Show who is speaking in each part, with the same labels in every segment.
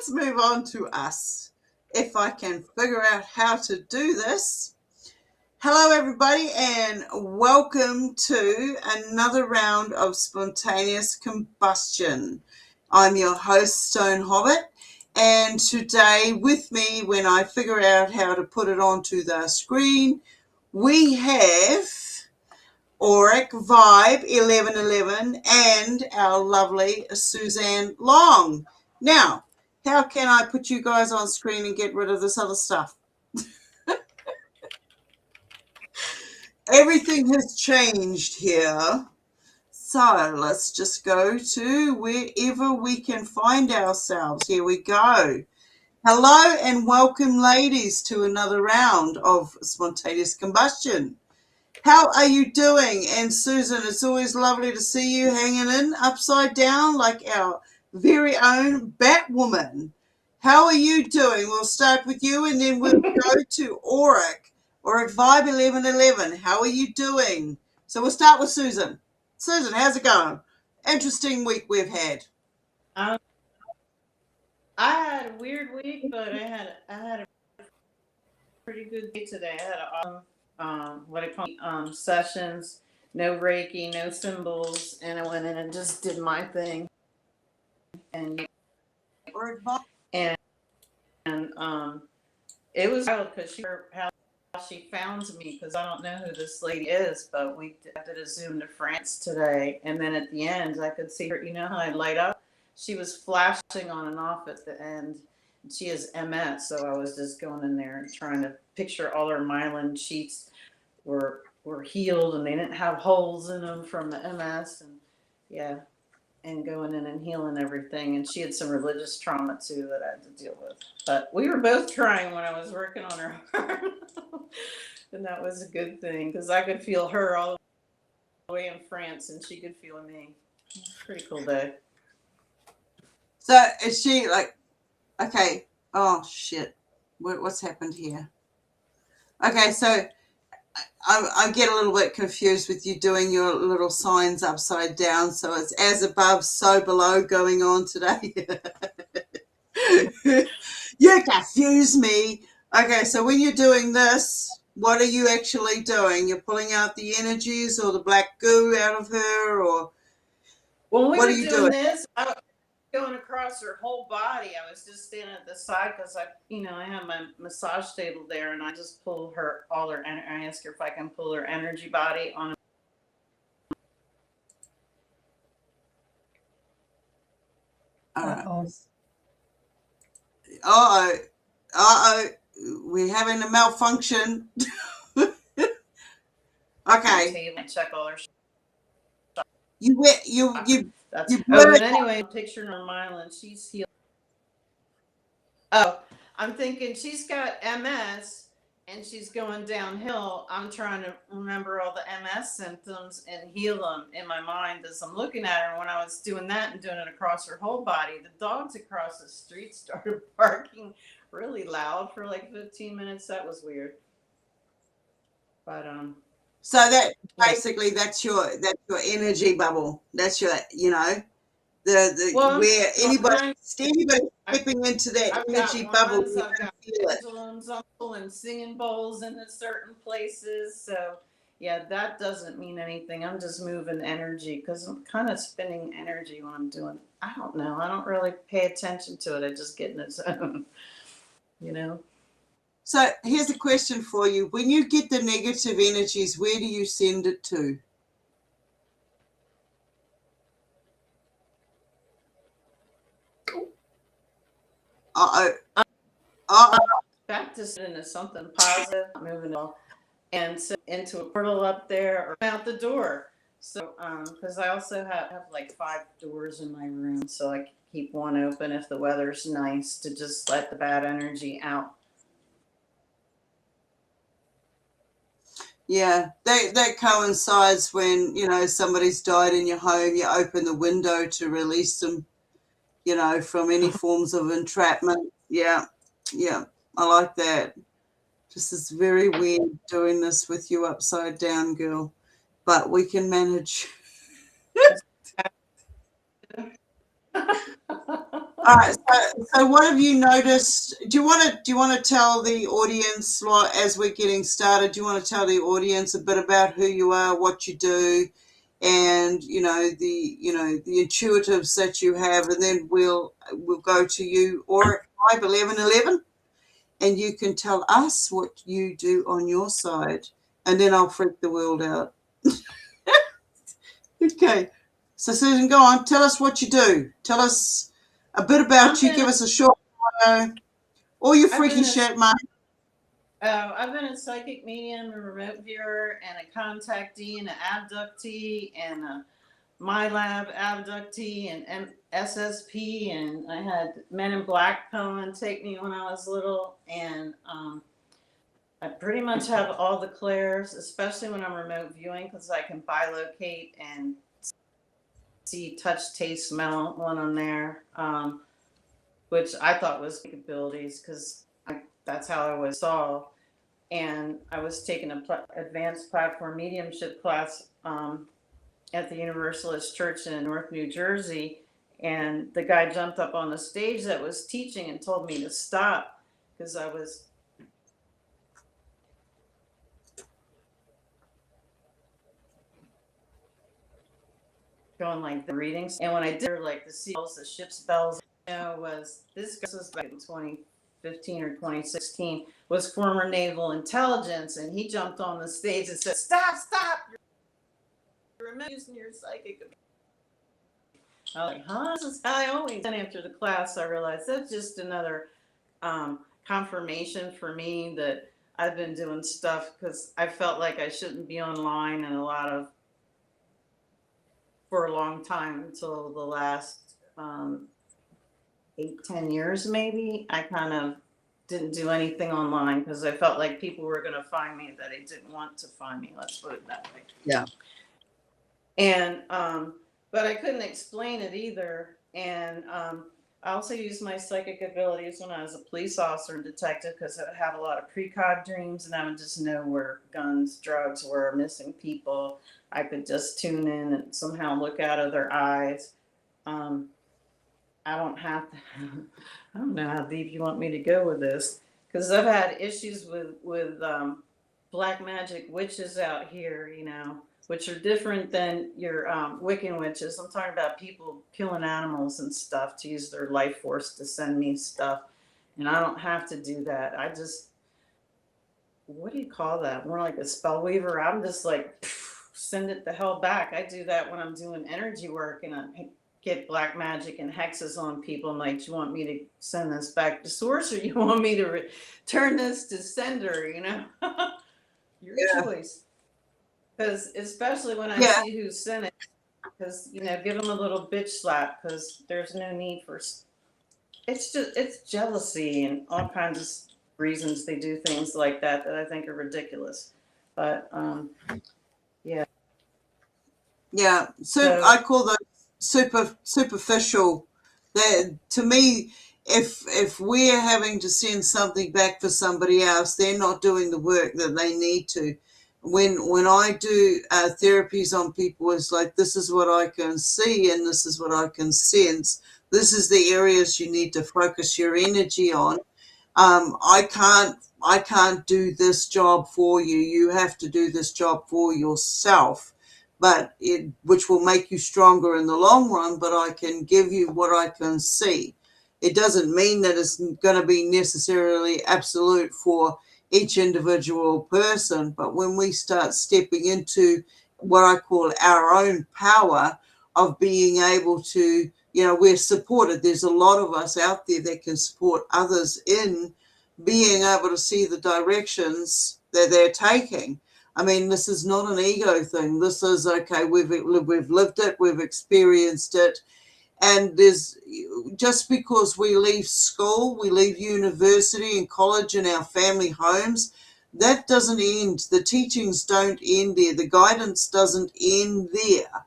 Speaker 1: let's move on to us. If I can figure out how to do this. Hello, everybody, and welcome to another round of spontaneous combustion. I'm your host, Stone Hobbit, and today with me, when I figure out how to put it onto the screen, we have Auric Vibe 1111 and our lovely Suzanne Long. Now, how can I put you guys on screen and get rid of this other stuff? Everything has changed here. So let's just go to wherever we can find ourselves. Here we go. Hello and welcome, ladies, to another round of spontaneous combustion. How are you doing? And Susan, it's always lovely to see you hanging in upside down like our very own Batwoman. How are you doing? We'll start with you and then we'll go to Auric Vibe 1111. How are you doing? So we'll start with Susan. Susan, how's it going? Interesting week we've had.
Speaker 2: I had a weird week, but I had a pretty good day today. I had what I call sessions, no Reiki, no symbols, and I went in and just did my thing. And and it was wild because how she found me, because I don't know who this lady is, but we did a Zoom to France today, and then at the end I could see her. You know how I light up? She was flashing on and off at the end. She has MS, so I was just going in there and trying to picture all her myelin sheets were healed and they didn't have holes in them from the MS, and going in and healing everything. And she had some religious trauma too that I had to deal with. But we were both trying when I was working on her heart. And that was a good thing because I could feel her all the way in France and she could feel me. Pretty cool day.
Speaker 1: So is she like, okay, oh shit, what's happened here? Okay, so I get a little bit confused with you doing your little signs upside down. So it's as above, so below going on today. You confuse me. Okay, so when you're doing this, what are you actually doing? You're pulling out the energies or the black goo out of her, or
Speaker 2: when we
Speaker 1: what
Speaker 2: were
Speaker 1: are you
Speaker 2: doing
Speaker 1: doing?
Speaker 2: this, I was going across her whole body. I was just standing at the side because I have my massage table there, and I just pull all her. I ask her if I can pull her energy body on.
Speaker 1: All right. Uh-oh, we're having a malfunction. Okay.
Speaker 2: Check all her.
Speaker 1: But
Speaker 2: anyway, picture her myelin. She's healed. Oh, I'm thinking she's got MS and she's going downhill. I'm trying to remember all the MS symptoms and heal them in my mind as I'm looking at her. And when I was doing that and doing it across her whole body, the dogs across the street started barking really loud for like 15 minutes. That was weird. But
Speaker 1: so that basically that's your energy bubble. That's your where anybody stepping into that energy bubble, you can feel it.
Speaker 2: And singing bowls in certain places. So yeah, that doesn't mean anything. I'm just moving energy because I'm kind of spinning energy when I'm doing. I don't know. I don't really pay attention to it. I just get in the zone.
Speaker 1: So here's a question for you. When you get the negative energies, where do you send it to?
Speaker 2: Back to into something positive, moving on, and so into a portal up there or out the door. So, because I also have like 5 doors in my room, so I keep one open if the weather's nice to just let the bad energy out.
Speaker 1: Yeah, that coincides when, somebody's died in your home, you open the window to release them, from any forms of entrapment. Yeah, I like that. Just is very weird doing this with you upside down, girl, but we can manage. All right. So what have you noticed? Do you want to tell the audience, like, as we're getting started? Do you want to tell the audience a bit about who you are, what you do, and the intuitives that you have, and then we'll go to you or 5 11 11, and you can tell us what you do on your side, and then I'll freak the world out. Okay. So Susan, go on. Tell us what you do. Tell us a bit about you. Give us a short bio. All your freaky shit, mate.
Speaker 2: I've been a psychic medium, a remote viewer, and a contactee, and an abductee, and a MyLab abductee, and SSP, and I had Men in Black come and take me when I was little, and I pretty much have all the clairs, especially when I'm remote viewing, because I can bilocate and see, touch, taste, smell when I'm there, which I thought was abilities because that's how I was saw. And I was taking an advanced platform mediumship class at the Universalist Church in North New Jersey, and the guy jumped up on the stage that was teaching and told me to stop because I was going like the readings, and when I did like the seals, the ship's bells, was this was back in 2015 or 2016, was former naval intelligence, and he jumped on the stage and said, stop, you're using your psychic. I was like, huh? This is how I always. And after the class, I realized that's just another confirmation for me that I've been doing stuff because I felt like I shouldn't be online and for a long time until the last 8-10 years maybe. I kind of didn't do anything online because I felt like people were going to find me that I didn't want to find me. Let's put it that way.
Speaker 1: Yeah.
Speaker 2: And but I couldn't explain it either. And I also used my psychic abilities when I was a police officer and detective because I would have a lot of precog dreams, and I would just know where guns, drugs were, missing people. I could just tune in and somehow look out of their eyes. I don't have to. I don't know how deep you want me to go with this because I've had issues with black magic witches out here, which are different than your Wiccan witches. I'm talking about people killing animals and stuff to use their life force to send me stuff. And I don't have to do that. I just, what do you call that? More like a spell weaver. I'm just like, send it the hell back. I do that when I'm doing energy work and I get black magic and hexes on people. I'm like, do you want me to send this back to source or you want me to return this to sender, Your choice. Because especially when I see who sent it, because give them a little bitch slap because there's no need for. It's jealousy and all kinds of reasons they do things like that I think are ridiculous. But yeah.
Speaker 1: So I call those superficial. That to me, if we're having to send something back for somebody else, they're not doing the work that they need to. When I do therapies on people, it's like, this is what I can see and this is what I can sense. This is the areas you need to focus your energy on. I can't do this job for you. You have to do this job for yourself, which will make you stronger in the long run. But I can give you what I can see. It doesn't mean that it's going to be necessarily absolute for each individual person, but when we start stepping into what I call our own power of being able to, we're supported. There's a lot of us out there that can support others in being able to see the directions that they're taking. I mean, this is not an ego thing. This is, okay, we've lived it, we've experienced it. And there's, just because we leave school, we leave university and college and our family homes, that doesn't end. The teachings don't end there. The guidance doesn't end there.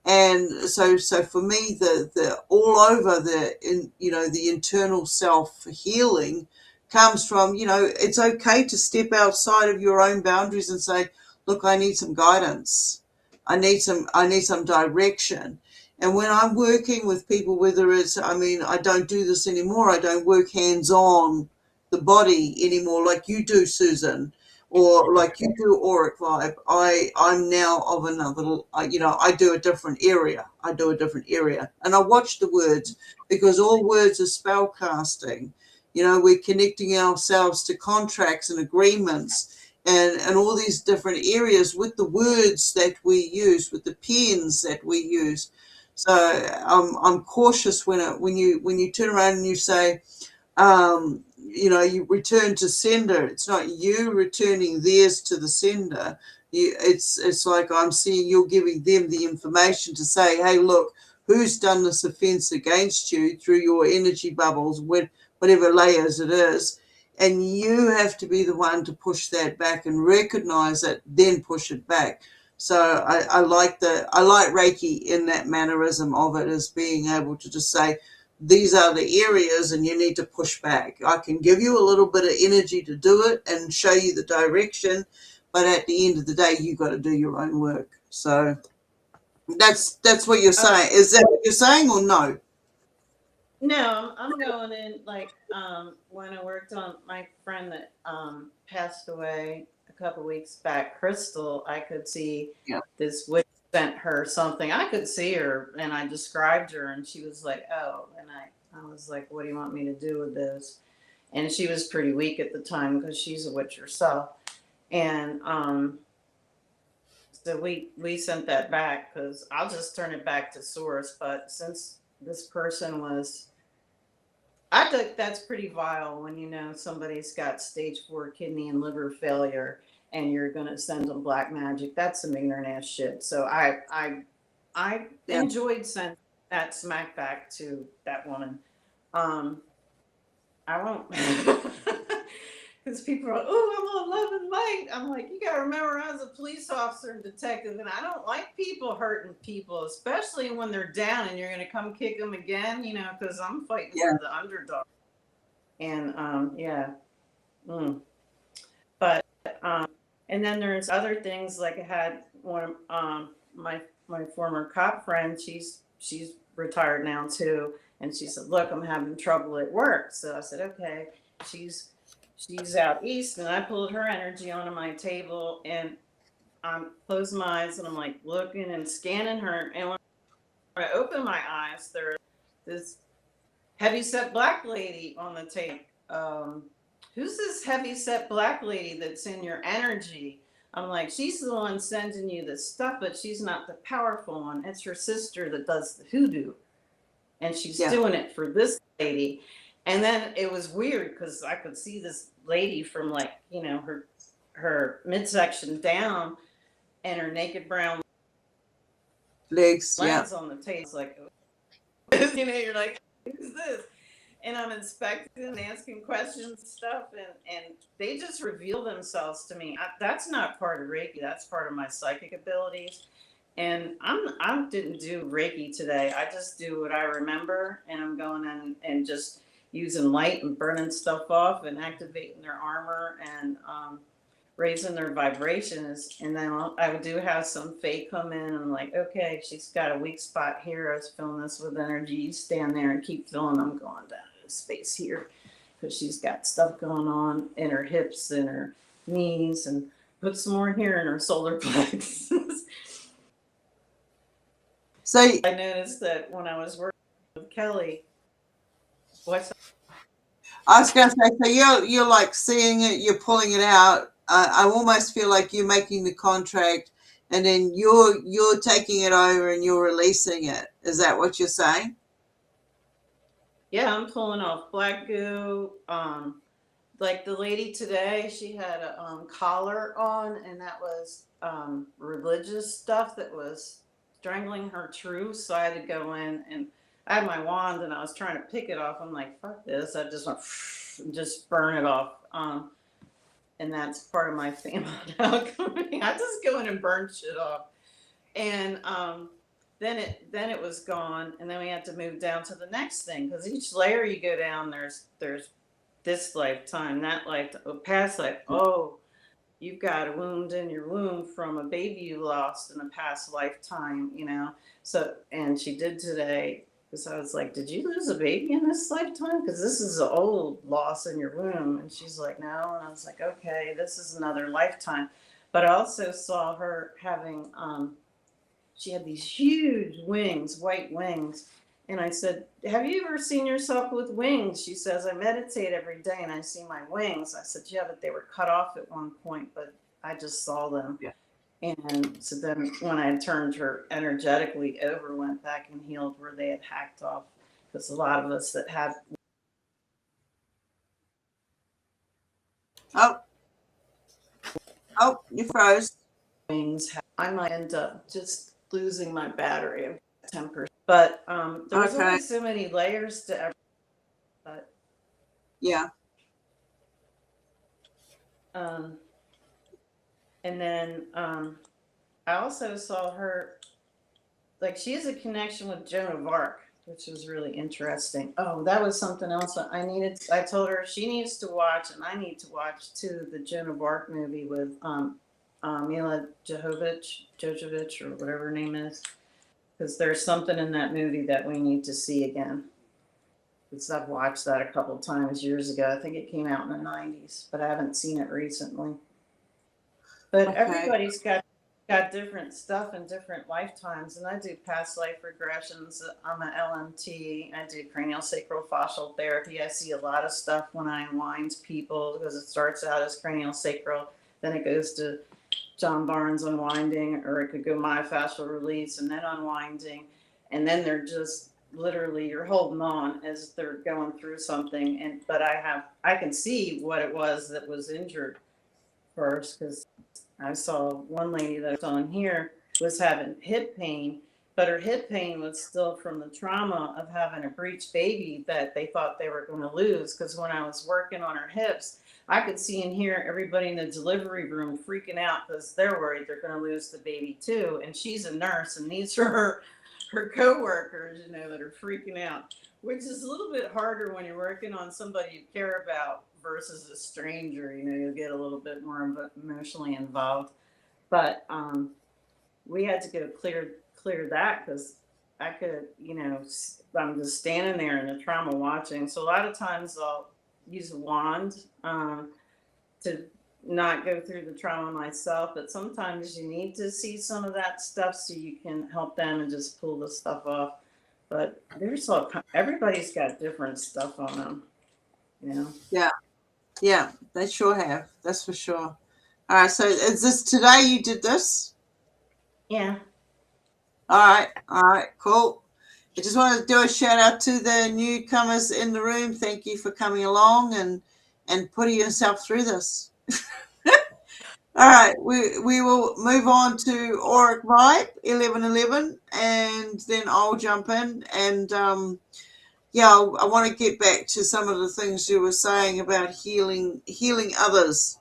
Speaker 1: And so for me, the all over the internal self healing comes from, it's okay to step outside of your own boundaries and say, look, I need some guidance. I need some direction. And when I'm working with people, whether it's, I mean, I don't do this anymore. I don't work hands-on the body anymore like you do, Susan, or like you do Auric Vibe. I'm now of another, I do a different area. I do a different area. And I watch the words because all words are spell casting. We're connecting ourselves to contracts and agreements and all these different areas with the words that we use, with the pens that we use. So I'm cautious when you turn around and you say, you return to sender. It's not you returning theirs to the sender. It's like I'm seeing you're giving them the information to say, hey, look, who's done this offense against you through your energy bubbles, with whatever layers it is. And you have to be the one to push that back and recognize it, then push it back. So I like Reiki in that mannerism of it, as being able to just say, these are the areas and you need to push back. I can give you a little bit of energy to do it and show you the direction, but at the end of the day, you got to do your own work. So that's what you're saying. Is that what you're saying, or no?
Speaker 2: No, I'm going in like when I worked on my friend that passed away a couple weeks back, Crystal. I could see
Speaker 1: Yeah.
Speaker 2: this witch sent her something. I could see her, and I described her, and she was like, "Oh," and I was like, "What do you want me to do with this?" And she was pretty weak at the time because she's a witch herself, and so we sent that back because I'll just turn it back to source. But since this person was, I think that's pretty vile when somebody's got stage 4 kidney and liver failure and you're gonna send them black magic. That's some ignorant ass shit. So I
Speaker 1: Yeah.
Speaker 2: enjoyed sending that smack back to that woman. Um, I won't because people are like, oh, I'm on love and light. I'm like, you gotta remember I was a police officer and detective, and I don't like people hurting people, especially when they're down and you're gonna come kick them again, because I'm fighting
Speaker 1: Yeah.
Speaker 2: for the underdog. And yeah. Mm. But and then there's other things, like I had one of my former cop friend, she's retired now too, and she said, look, I'm having trouble at work. So I said, okay. She's out east, and I pulled her energy onto my table, and I'm closing my eyes and I'm like looking and scanning her, and when I open my eyes, there's this heavyset black lady on the tape. Who's this heavyset black lady that's in your energy? I'm like, she's the one sending you the stuff, but she's not the powerful one. It's her sister that does the hoodoo, and she's
Speaker 1: Yeah.
Speaker 2: doing it for this lady. And then it was weird because I could see this lady from, like, her midsection down, and her naked brown
Speaker 1: Legs. Yeah.
Speaker 2: legs on the table. It's like, you're like, who's this? And I'm inspecting and asking questions and stuff, and they just reveal themselves to me. That's not part of Reiki. That's part of my psychic abilities. And I didn't do Reiki today. I just do what I remember, and I'm going in and just using light and burning stuff off and activating their armor and raising their vibrations. And then I do have some fae come in, and I'm like, okay, she's got a weak spot here. I was filling this with energy. You stand there and keep filling. I'm going down to space here because she's got stuff going on in her hips and her knees, and put some more here in her solar plexus.
Speaker 1: So
Speaker 2: I noticed that when I was working with Kelly, what's
Speaker 1: I was going to say, so you're like seeing it, you're pulling it out. I almost feel like you're making the contract, and then you're taking it over and you're releasing it. Is that what you're saying?
Speaker 2: yeah, I'm pulling off black goo. Like the lady today, she had a collar on, and that was religious stuff that was strangling her true. So I had to go in, and I had my wand, and I was trying to pick it off. I'm like, fuck this. I just went and just burn it off. And that's part of my family alchemy. I just go in and burn shit off. And then it was gone, and then we had to move down to the next thing, because each layer you go down, there's this lifetime, that lifetime, past life. Oh, you've got a wound in your womb from a baby you lost in a past lifetime, you know. So, and she did today. Because I was like, did you lose a baby in this lifetime? Because this is an old loss in your womb. And she's like, no. And I was like, okay, this is another lifetime. But I also saw her having, she had these huge wings, white wings. And I said, have you ever seen yourself with wings? She says, I meditate every day and I see my wings. I said, yeah, but they were cut off at one point, but I just saw them.
Speaker 1: Yeah.
Speaker 2: And so then when I turned her energetically over, went back and healed where they had hacked off. Because a lot of us that have
Speaker 1: Oh, you froze.
Speaker 2: wings, I might end up just losing my battery of 10%. But there's
Speaker 1: Okay.
Speaker 2: only so many layers to every. But
Speaker 1: Yeah.
Speaker 2: and then I also saw her, like, she has a connection with Joan of Arc, which was really interesting. Oh, that was something else I told her she needs to watch, and I need to watch too, the Joan of Arc movie with Mila Jovovich, or whatever her name is, because there's something in that movie that we need to see again. Because I've watched that a couple times years ago. I think it came out in the 90s, but I haven't seen it recently. But
Speaker 1: Okay.
Speaker 2: everybody's got different stuff in different lifetimes, and I do past life regressions. I'm an LMT. I do cranial sacral fascial therapy. I see a lot of stuff when I unwind people, because it starts out as cranial sacral, then it goes to John Barnes unwinding, or it could go myofascial release and then unwinding, and then they're just literally, you're holding on as they're going through something. And but I can see what it was that was injured first, because I saw one lady that was on here was having hip pain, but her hip pain was still from the trauma of having a breech baby that they thought they were going to lose. Because when I was working on her hips, I could see and hear everybody in the delivery room freaking out because they're worried they're going to lose the baby too. And she's a nurse, and these are her coworkers, you know, that are freaking out, which is a little bit harder when you're working on somebody you care about versus a stranger. You know, you'll get a little bit more emotionally involved. But we had to go clear that, because I could, you know, I'm just standing there in the trauma watching. So a lot of times I'll use a wand to not go through the trauma myself, but sometimes you need to see some of that stuff so you can help them and just pull the stuff off. But everybody's got different stuff on them, you know.
Speaker 1: Yeah, they sure have. That's for sure. All right. So is this today you did this?
Speaker 2: Yeah.
Speaker 1: All right. All right. Cool. I just wanted to do a shout out to the newcomers in the room. Thank you for coming along and putting yourself through this. All right, we will move on to Auric Vibe 1111, and then I'll jump in. And yeah, I want to get back to some of the things you were saying about healing others,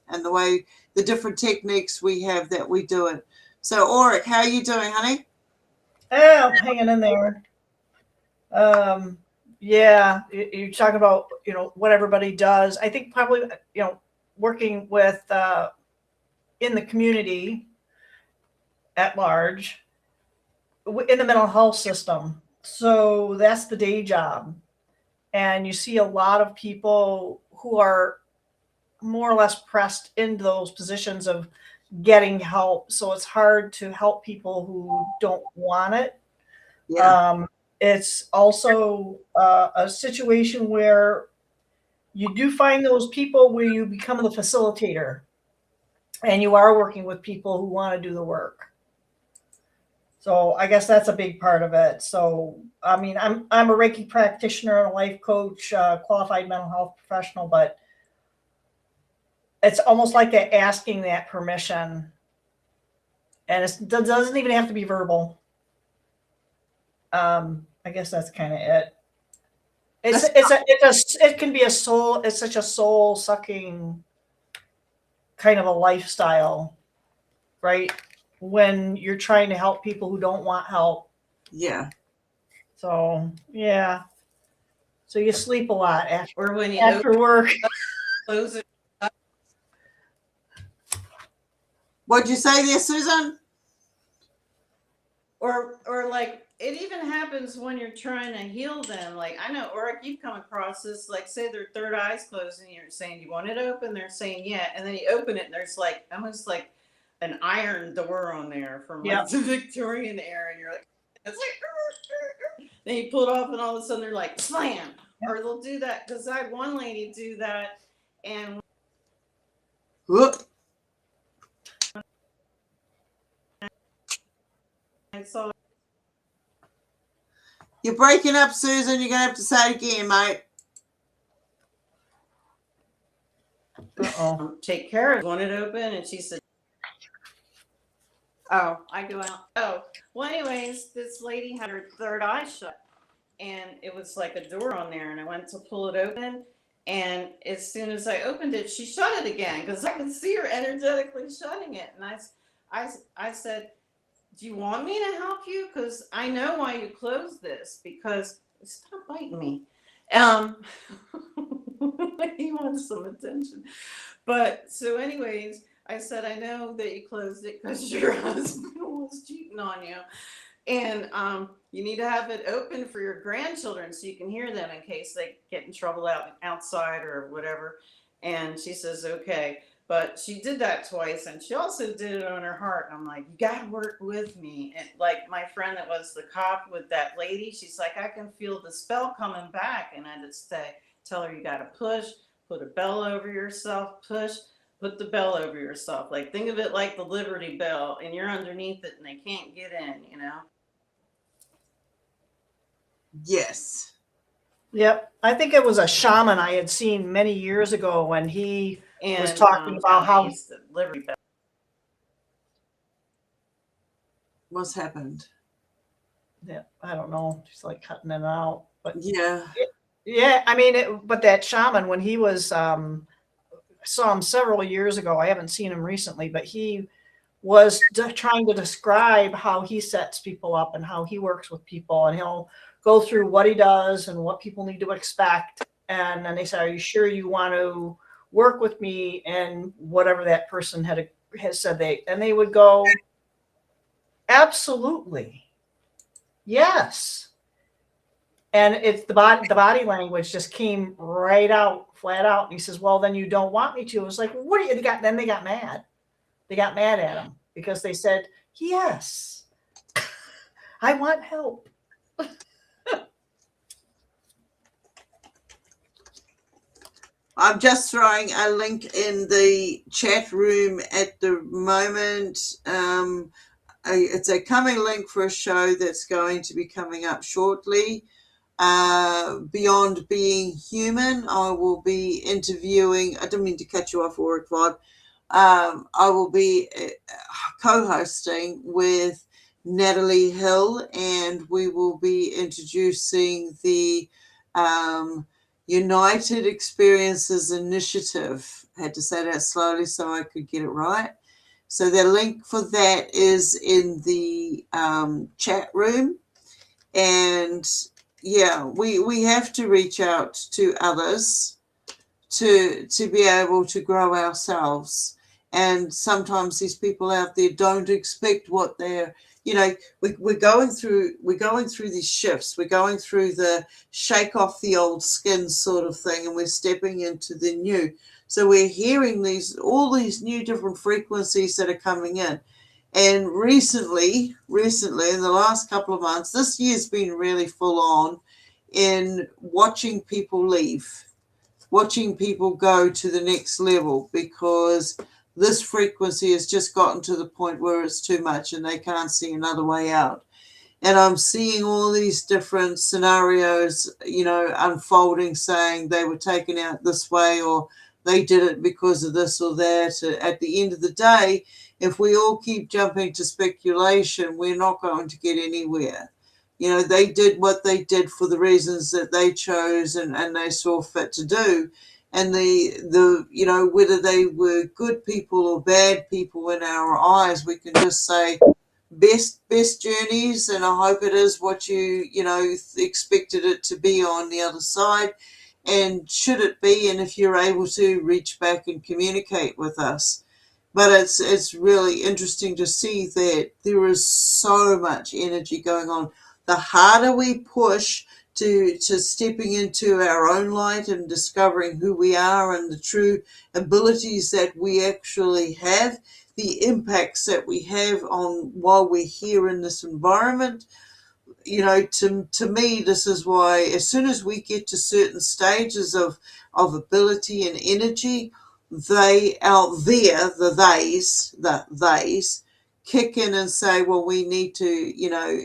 Speaker 1: and the way the different techniques we have that we do it. So Auric, how are you doing, honey?
Speaker 3: Oh, hanging in there. Yeah, you talk about what everybody does. I think probably working with in the community at large in the mental health system. So that's the day job, and you see a lot of people who are more or less pressed into those positions of getting help. So it's hard to help people who don't want it.
Speaker 1: Yeah,
Speaker 3: It's also a situation where you do find those people where you become the facilitator and you are working with people who want to do the work. So I guess that's a big part of it. So I mean, I'm a Reiki practitioner and a life coach, qualified mental health professional, but it's almost like that asking that permission, and it doesn't even have to be verbal. I guess that's kind of it. It can be a soul. It's such a soul sucking kind of a lifestyle, right? When you're trying to help people who don't want help.
Speaker 1: yeah.
Speaker 3: So yeah. So you sleep a lot
Speaker 2: Or when you
Speaker 3: after work.
Speaker 2: close it.
Speaker 1: What'd you say there, Susan?
Speaker 2: Or like it even happens when you're trying to heal them. Like I know, or you've come across this. Like say their third eye's closed, and you're saying you want it open. They're saying yeah, and then you open it, and there's like almost like an iron door on there from like
Speaker 3: Yep.
Speaker 2: the Victorian era, and you're like, it's like, then you pull it off, and all of a sudden they're like slam,
Speaker 3: Yep.
Speaker 2: or they'll do that. Because I had one lady do that, and
Speaker 1: Whoop.
Speaker 2: I saw.
Speaker 1: You're breaking up, Susan. You're going to have to say it again, mate.
Speaker 3: Uh-oh.
Speaker 2: Take care of it. Want it open? And she said, oh, I go out. Oh, well, anyways, this lady had her third eye shut, and it was like a door on there, and I went to pull it open, and as soon as I opened it, she shut it again because I could see her energetically shutting it. And I said, do you want me to help you? Because I know why you closed this. Because stop biting me. He wants some attention. But so, anyways, I said I know that you closed it because your husband was cheating on you, and you need to have it open for your grandchildren so you can hear them in case they get in trouble outside or whatever. And she says okay. But she did that twice, and she also did it on her heart. And I'm like, you got to work with me. And like my friend that was the cop with that lady, she's like, I can feel the spell coming back. And I just tell her, you got to push, put a bell over yourself, push, put the bell over yourself. Like, think of it like the Liberty Bell, and you're underneath it, and they can't get in, you know?
Speaker 1: Yes.
Speaker 3: Yep. I think it was a shaman I had seen many years ago when he
Speaker 2: And
Speaker 3: was talking about how
Speaker 2: the Liberty Bell.
Speaker 1: What's happened?
Speaker 3: Yeah, I don't know, just like cutting it out. But
Speaker 1: Yeah.
Speaker 3: yeah, I mean, but that shaman, when he was, I saw him several years ago. I haven't seen him recently, but he was trying to describe how he sets people up and how he works with people, and he'll go through what he does and what people need to expect. And then they say, are you sure you want to work with me? And whatever that person has said, they would go, absolutely, yes. And it's the body language just came right out, flat out. And he says, well, then you don't want me to. It was like, what do you got? Then they got mad. They got mad at him because they said, yes, I want help.
Speaker 1: I'm just throwing a link in the chat room at the moment. It's a coming link for a show that's going to be coming up shortly. Beyond Being Human, I will be interviewing, I didn't mean to cut you off, Auric Vibe. I will be co-hosting with Natalie Hill, and we will be introducing the United Experiences Initiative. I had to say that slowly so I could get it right. So the link for that is in the chat room. And yeah, we have to reach out to others to be able to grow ourselves. And sometimes these people out there don't expect what they're, you know, we're going through these shifts. We're going through the shake off the old skin sort of thing, and we're stepping into the new. So we're hearing all these new different frequencies that are coming in. And recently, in the last couple of months, this year's been really full on in watching people leave, watching people go to the next level, because this frequency has just gotten to the point where it's too much and they can't see another way out. And I'm seeing all these different scenarios, you know, unfolding, saying they were taken out this way or they did it because of this or that. At the end of the day, if we all keep jumping to speculation, we're not going to get anywhere. You know, they did what they did for the reasons that they chose and they saw fit to do. And the you know, whether they were good people or bad people in our eyes, we can just say best journeys, and I hope it is what you expected it to be on the other side. And should it be, and if you're able to reach back and communicate with us, But it's really interesting to see that there is so much energy going on. The harder we push to stepping into our own light and discovering who we are and the true abilities that we actually have, the impacts that we have on while we're here in this environment, to me, this is why as soon as we get to certain stages of ability and energy, they out there, the theys kick in and say, well, we need to,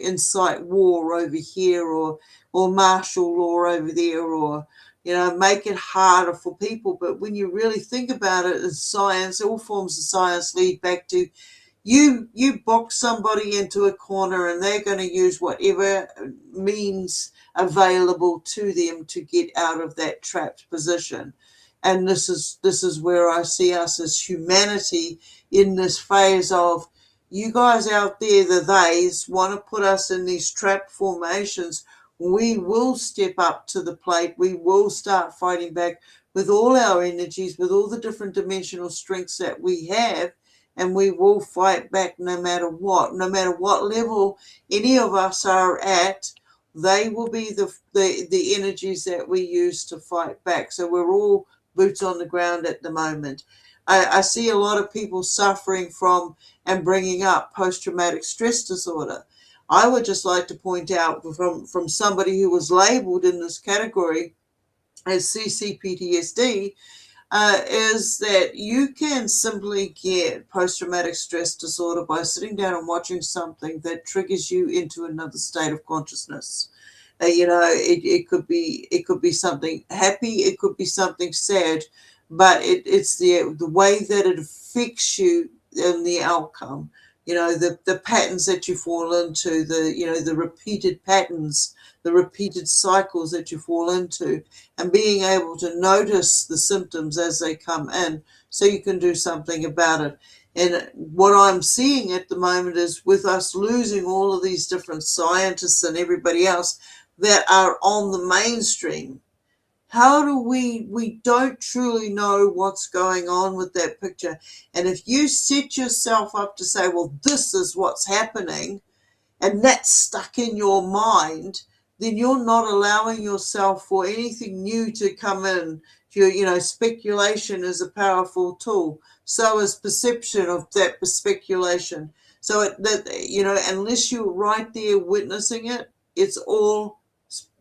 Speaker 1: incite war over here, or martial law over there, or make it harder for people. But when you really think about it, in science, all forms of science lead back to you box somebody into a corner and they're going to use whatever means available to them to get out of that trapped position. And this is where I see us as humanity in this phase of, you guys out there, the theys, want to put us in these trapped formations. We will step up to the plate. We will start fighting back with all our energies, with all the different dimensional strengths that we have, and we will fight back no matter what level any of us are at. They will be the energies that we use to fight back. So we're all boots on the ground at the moment. I see a lot of people suffering from and bringing up post-traumatic stress disorder. I would just like to point out from somebody who was labeled in this category as CCPTSD, is that you can simply get post-traumatic stress disorder by sitting down and watching something that triggers you into another state of consciousness. It could be something happy, it could be something sad, but it's the way that it affects you and the outcome. The patterns that you fall into, the repeated patterns, the repeated cycles that you fall into, and being able to notice the symptoms as they come in so you can do something about it. And what I'm seeing at the moment is, with us losing all of these different scientists and everybody else that are on the mainstream, how do we don't truly know what's going on with that picture. And if you set yourself up to say, well, this is what's happening, and that's stuck in your mind, then you're not allowing yourself for anything new to come in. Speculation is a powerful tool. So is perception of that speculation. So unless you're right there witnessing it, it's all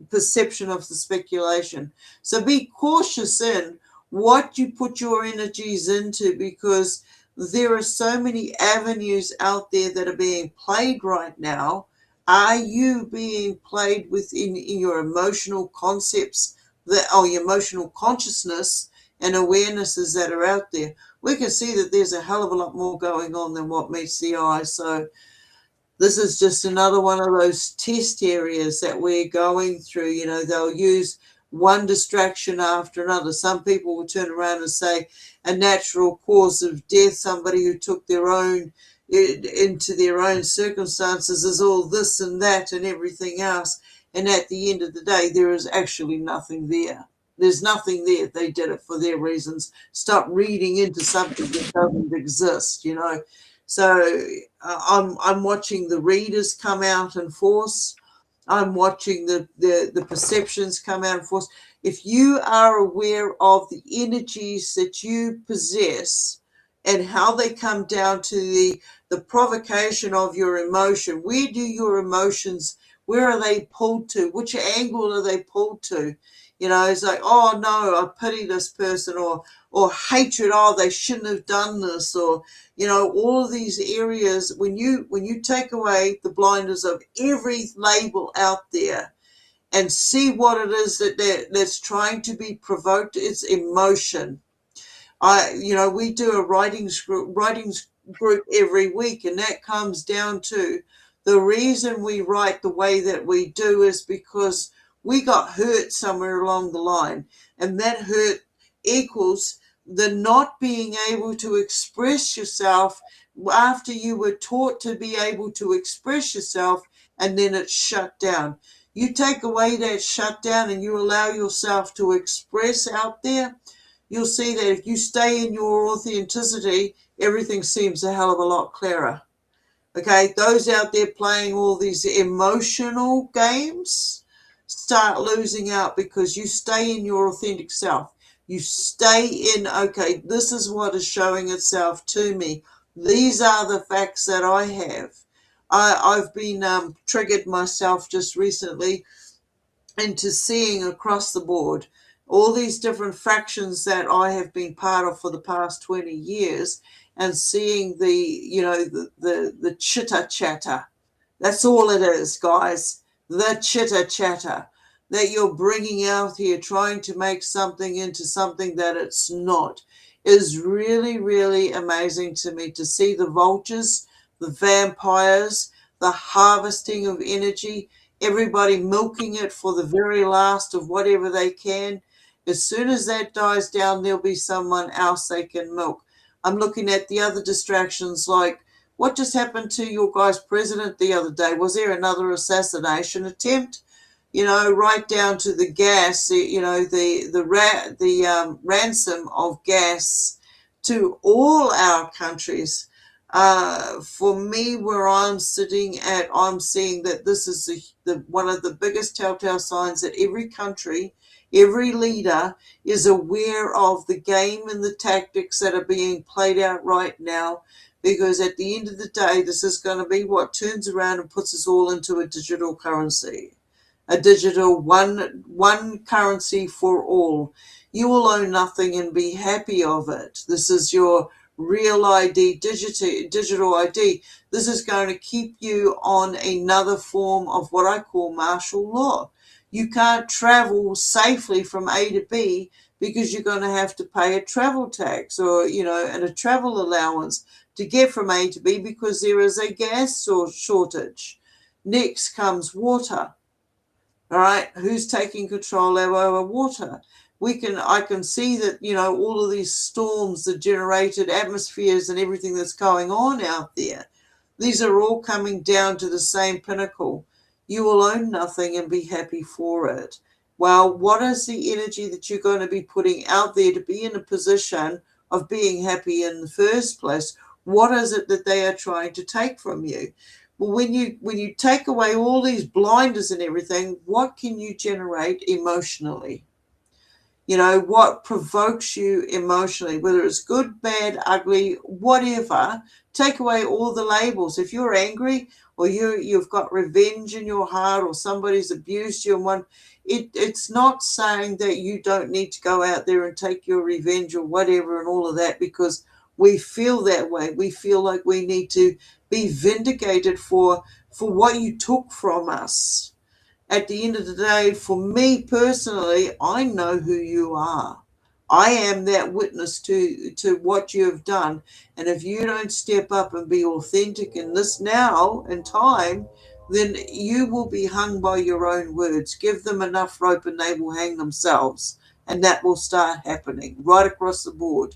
Speaker 1: perception of the speculation. So be cautious in what you put your energies into, because there are so many avenues out there that are being played right now. Are you being played within in your emotional concepts, your emotional consciousness and awarenesses that are out there? We can see that there's a hell of a lot more going on than what meets the eye. So this is just another one of those test areas that we're going through. They'll use one distraction after another. Some people will turn around and say a natural cause of death, somebody who took their own into their own circumstances, is all this and that and everything else. And at the end of the day, there is actually nothing there. There's nothing there. They did it for their reasons. Stop reading into something that doesn't exist, So I'm watching the readers come out in force. I'm watching the perceptions come out in force. If you are aware of the energies that you possess and how they come down to the provocation of your emotion, where do your emotions, where are they pulled to? Which angle are they pulled to? It's like, oh no, I pity this person, or hatred, oh, they shouldn't have done this, or all of these areas. When you take away the blinders of every label out there and see what it is that's trying to be provoked, it's emotion. We do a writings group every week, and that comes down to the reason we write the way that we do is because we got hurt somewhere along the line, and that hurt equals the not being able to express yourself after you were taught to be able to express yourself, and then it's shut down. You take away that shutdown and you allow yourself to express out there, you'll see that if you stay in your authenticity, everything seems a hell of a lot clearer. Okay, those out there playing all these emotional games start losing out because you stay in your authentic self. You stay in, okay, this is what is showing itself to me. These are the facts that I have. I've been triggered myself just recently into seeing across the board all these different fractions that I have been part of for the past 20 years and seeing the chitter chatter. That's all it is, guys. The chitter chatter that you're bringing out here, trying to make something into something that it's not, is really, really amazing to me to see the vultures, the vampires, the harvesting of energy, everybody milking it for the very last of whatever they can. As soon as that dies down, there'll be someone else they can milk. I'm looking at the other distractions, like what just happened to your guy's president the other day? Was there another assassination attempt? Right down to the gas, the ransom of gas to all our countries. For me, where I'm sitting at, I'm seeing that this is one of the biggest telltale signs that every country, every leader is aware of the game and the tactics that are being played out right now. Because at the end of the day, this is going to be what turns around and puts us all into a digital currency. A digital one currency for all. You will own nothing and be happy of it. This is your real ID, digital ID. This is going to keep you on another form of what I call martial law. You can't travel safely from A to B because you're going to have to pay a travel tax or, and a travel allowance to get from A to B because there is a gas shortage. Next comes water. All right, who's taking control over water? I can see that, all of these storms, the generated atmospheres and everything that's going on out there, these are all coming down to the same pinnacle. You will own nothing and be happy for it. Well, what is the energy that you're going to be putting out there to be in a position of being happy in the first place? What is it that they are trying to take from you? Well, when you take away all these blinders and everything, what can you generate emotionally? What provokes you emotionally, whether it's good, bad, ugly, whatever. Take away all the labels. If you're angry or you've got revenge in your heart or somebody's abused you and it's not saying that you don't need to go out there and take your revenge or whatever and all of that, because we feel that way. We feel like we need to be vindicated for what you took from us. At the end of the day, for me personally, I know who you are. I am that witness to what you have done. And if you don't step up and be authentic in this now and time, then you will be hung by your own words. Give them enough rope and they will hang themselves. And that will start happening right across the board.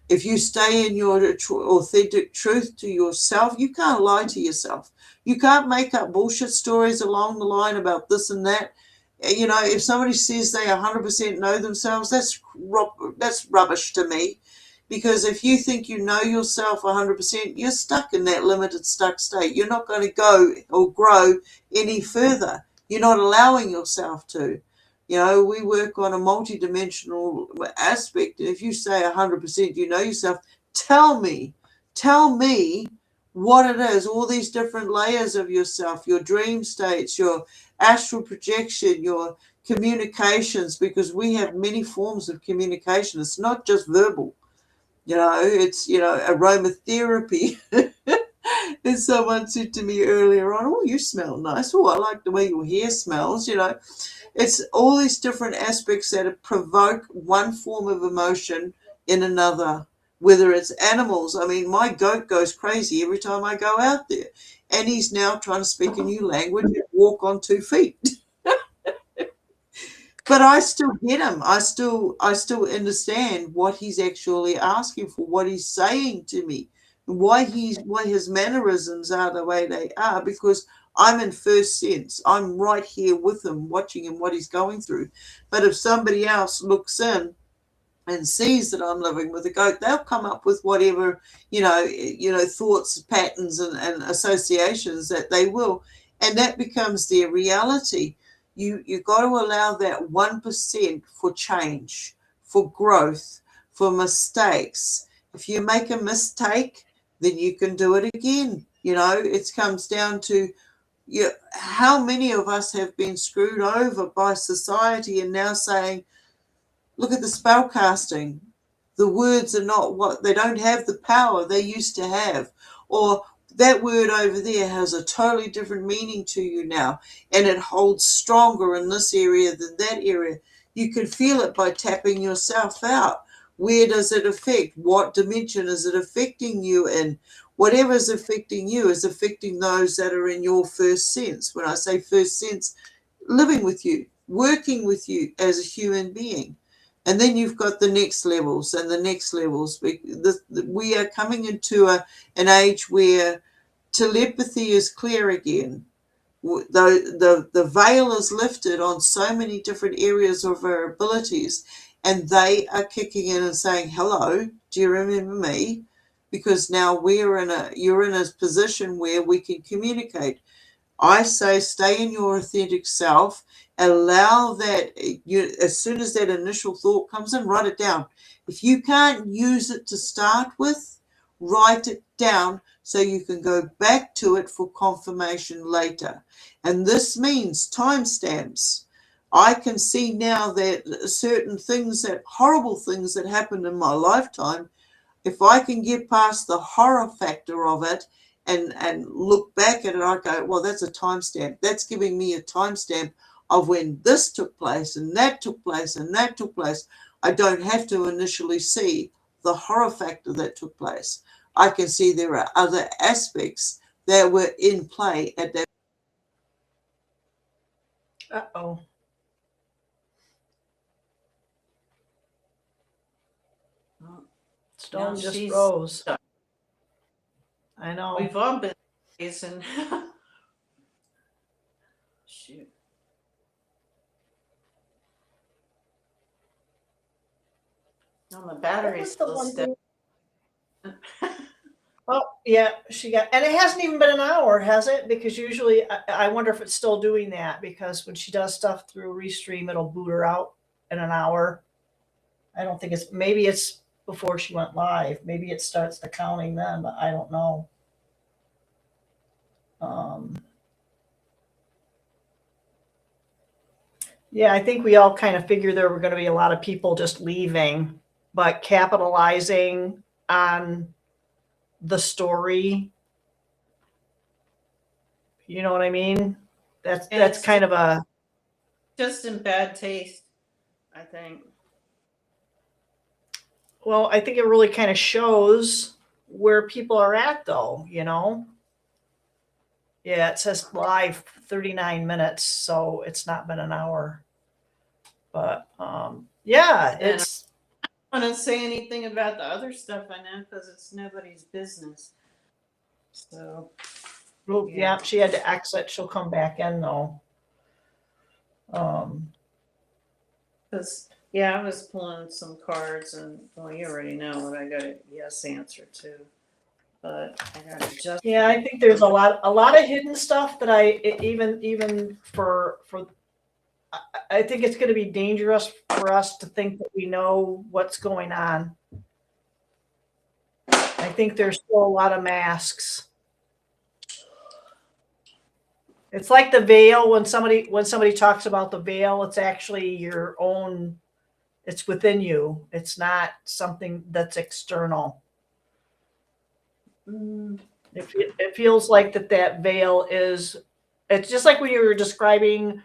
Speaker 1: If you stay in your authentic truth to yourself, you can't lie to yourself. You can't make up bullshit stories along the line about this and that. If somebody says they 100% know themselves, that's rubbish to me. Because if you think you know yourself 100%, you're stuck in that limited stuck state. You're not going to go or grow any further. You're not allowing yourself to. We work on a multidimensional aspect. And if you say 100% you know yourself, tell me what it is, all these different layers of yourself, your dream states, your astral projection, your communications, because we have many forms of communication. It's not just verbal. It's, aromatherapy. And someone said to me earlier on, oh, you smell nice. Oh, I like the way your hair smells, It's all these different aspects that provoke one form of emotion in another, whether it's animals. I mean, my goat goes crazy every time I go out there. And he's now trying to speak a new language and walk on 2 feet. But I still get him. I still understand what he's actually asking for, what he's saying to me, why his mannerisms are the way they are, because I'm in first sense. I'm right here with him, watching him, what he's going through. But if somebody else looks in and sees that I'm living with a goat, they'll come up with whatever, thoughts, patterns, and associations that they will, and that becomes their reality. You got to allow that 1% for change, for growth, for mistakes. If you make a mistake, then you can do it again. It comes down to how many of us have been screwed over by society and now saying, look at the spell casting. The words are not what they don't have the power they used to have. Or that word over there has a totally different meaning to you now, and it holds stronger in this area than that area. You can feel it by tapping yourself out. Where does it affect? What dimension is it affecting you in? Whatever is affecting you is affecting those that are in your first sense. When I say first sense, living with you, working with you as a human being. And then you've got the next levels and the next levels. We are coming into an age where telepathy is clear again. The veil is lifted on so many different areas of our abilities, and they are kicking in and saying, hello, do you remember me? Because now you're in a position where we can communicate. I say stay in your authentic self. Allow that, as soon as that initial thought comes in, write it down. If you can't use it to start with, write it down so you can go back to it for confirmation later. And this means timestamps. I can see now that certain things, that horrible things that happened in my lifetime, if I can get past the horror factor of it and look back at it, I go, well, that's a timestamp. That's giving me a timestamp of when this took place and that took place and that took place. I don't have to initially see the horror factor that took place. I can see there are other aspects that were in play at that.
Speaker 3: Uh-oh. Stone
Speaker 2: Now
Speaker 3: just
Speaker 2: she's
Speaker 3: froze.
Speaker 2: stuck.
Speaker 3: I know.
Speaker 2: We've all been and shoot. No, the
Speaker 3: What
Speaker 2: battery's
Speaker 3: was the
Speaker 2: still
Speaker 3: one
Speaker 2: stuck.
Speaker 3: thing? Oh, yeah, she got, and it hasn't even been an hour, has it? Because usually I wonder if it's still doing that, because when she does stuff through Restream, it'll boot her out in an hour. I don't think maybe it's before she went live. Maybe it starts the counting then, but I don't know. Yeah, I think we all kind of figured there were going to be a lot of people just leaving, but capitalizing on the story. You know what I mean? That's kind of a
Speaker 2: just in bad taste, I think.
Speaker 3: Well, I think it really kind of shows where people are at, though, Yeah, it says live 39 minutes, so it's not been an hour. But yeah, it's.
Speaker 2: I don't want to say anything about the other stuff I know because it's nobody's business. So.
Speaker 3: Yeah, she had to exit. She'll come back in though.
Speaker 2: Because I was pulling some cards, and well, you already know what I got a yes answer to. But I got to just.
Speaker 3: Yeah, I think there's a lot of hidden stuff that even for I think it's going to be dangerous for us to think that we know what's going on. I think there's still a lot of masks. It's like the veil. When somebody talks about the veil, it's actually your own. It's within you. It's not something that's external. It feels like that veil is. It's just like when you were describing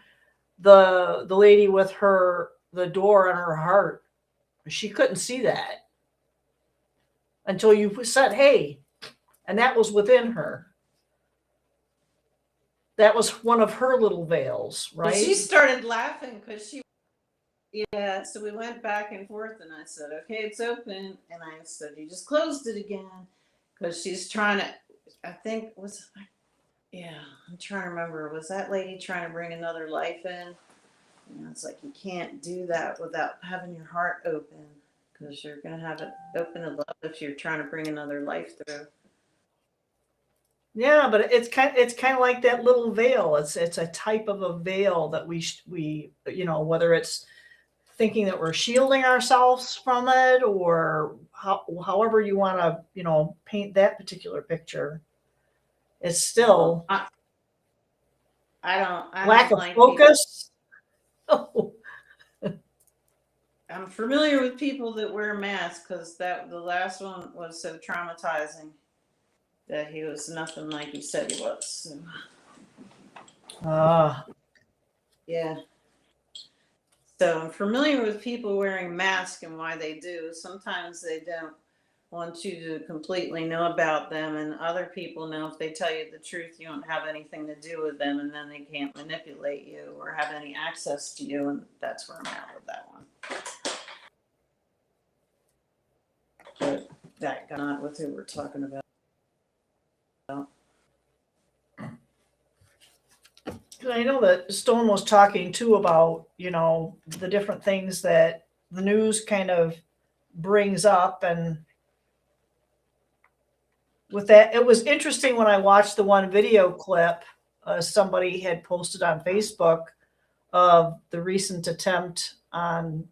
Speaker 3: the lady with the door on her heart. She couldn't see that until you said, "Hey," and that was within her. That was one of her little veils, right?
Speaker 2: Well, she started laughing because she. Yeah, so we went back and forth, and I said, "Okay, it's open," and I said, "You just closed it again," because she's trying to. I think yeah, I'm trying to remember. Was that lady trying to bring another life in? And it's like you can't do that without having your heart open. because you're going to have it open to love if you're trying to bring another life through.
Speaker 3: Yeah, but it's kind of like that little veil. It's a type of a veil that we whether it's thinking that we're shielding ourselves from it, or however you want to paint that particular picture, it's still
Speaker 2: I don't
Speaker 3: lack of
Speaker 2: like
Speaker 3: focus.
Speaker 2: I'm familiar with people that wear masks because the last one was so traumatizing that he was nothing like he said he was. So. Yeah. So I'm familiar with people wearing masks and why they do. Sometimes they don't want you to completely know about them, and other people know if they tell you the truth, you don't have anything to do with them, and then they can't manipulate you or have any access to you, and that's where I'm at with that one. But that got not what they were talking about.
Speaker 3: I know that Stone was talking too about, the different things that the news kind of brings up. And with that, it was interesting when I watched the one video clip somebody had posted on Facebook of the recent attempt on,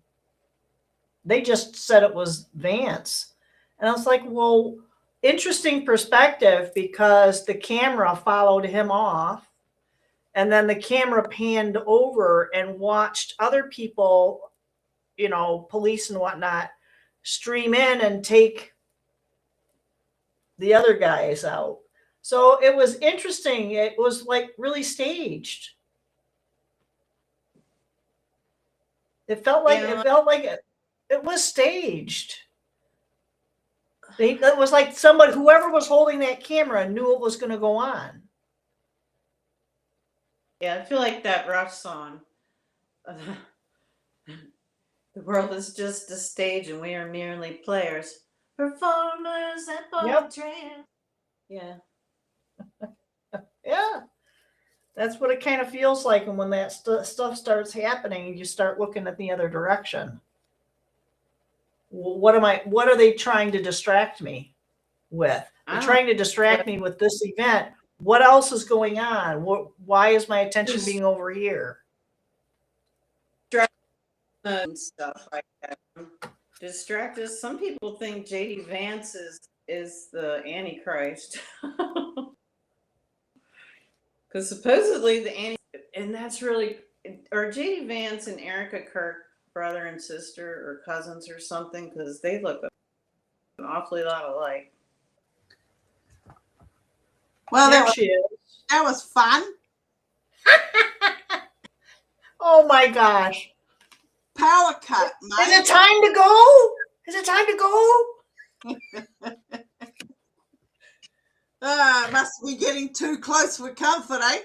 Speaker 3: they just said it was Vance. And I was like, well, interesting perspective, because the camera followed him off. And then the camera panned over and watched other people, police and whatnot, stream in and take the other guys out. So it was interesting. It was like really staged. It felt like it was staged. It was like whoever was holding that camera knew what was going to go on.
Speaker 2: Yeah, I feel like that Rush song. The world is just a stage and we are merely players, performers and portraits. Yeah.
Speaker 3: Yeah. That's what it kind of feels like. And when that stuff starts happening, you start looking at the other direction. What are they trying to distract me with? They're trying to distract me with this event. What else is going on? Why is my attention being over here?
Speaker 2: And stuff like that. Distract us. Some people think JD Vance is the Antichrist. Because supposedly and that's really, or JD Vance and Erica Kirk, brother and sister or cousins or something, because they look an awfully lot alike.
Speaker 1: Well, that was fun.
Speaker 3: Oh my gosh.
Speaker 1: Power cut, mate.
Speaker 3: Is it time to go? Is it time to go?
Speaker 1: Must be getting too close for comfort, eh?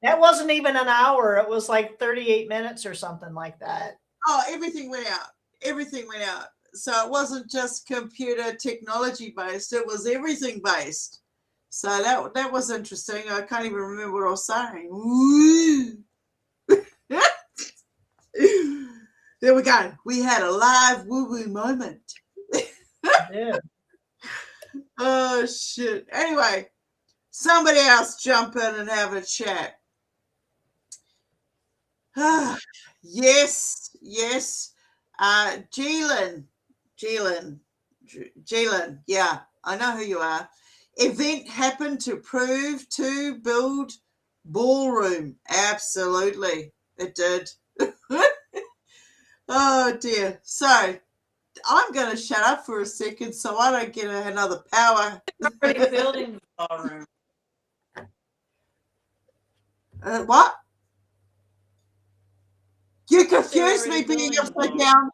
Speaker 3: That wasn't even an hour. It was like 38 minutes or something like that.
Speaker 1: Oh, everything went out. Everything went out. So it wasn't just computer technology based. It was everything based. So that was interesting. I can't even remember what I was saying. Woo! There we go. We had a live woo-woo moment.
Speaker 3: Yeah.
Speaker 1: Oh, shit. Anyway, somebody else jump in and have a chat. Yes. Jeelan. Yeah, I know who you are. Event happened to prove to build ballroom. Absolutely, it did. Oh, dear. So I'm going to shut up for a second so I don't get another power.
Speaker 2: Already building the ballroom.
Speaker 1: What? You confused me being upside down.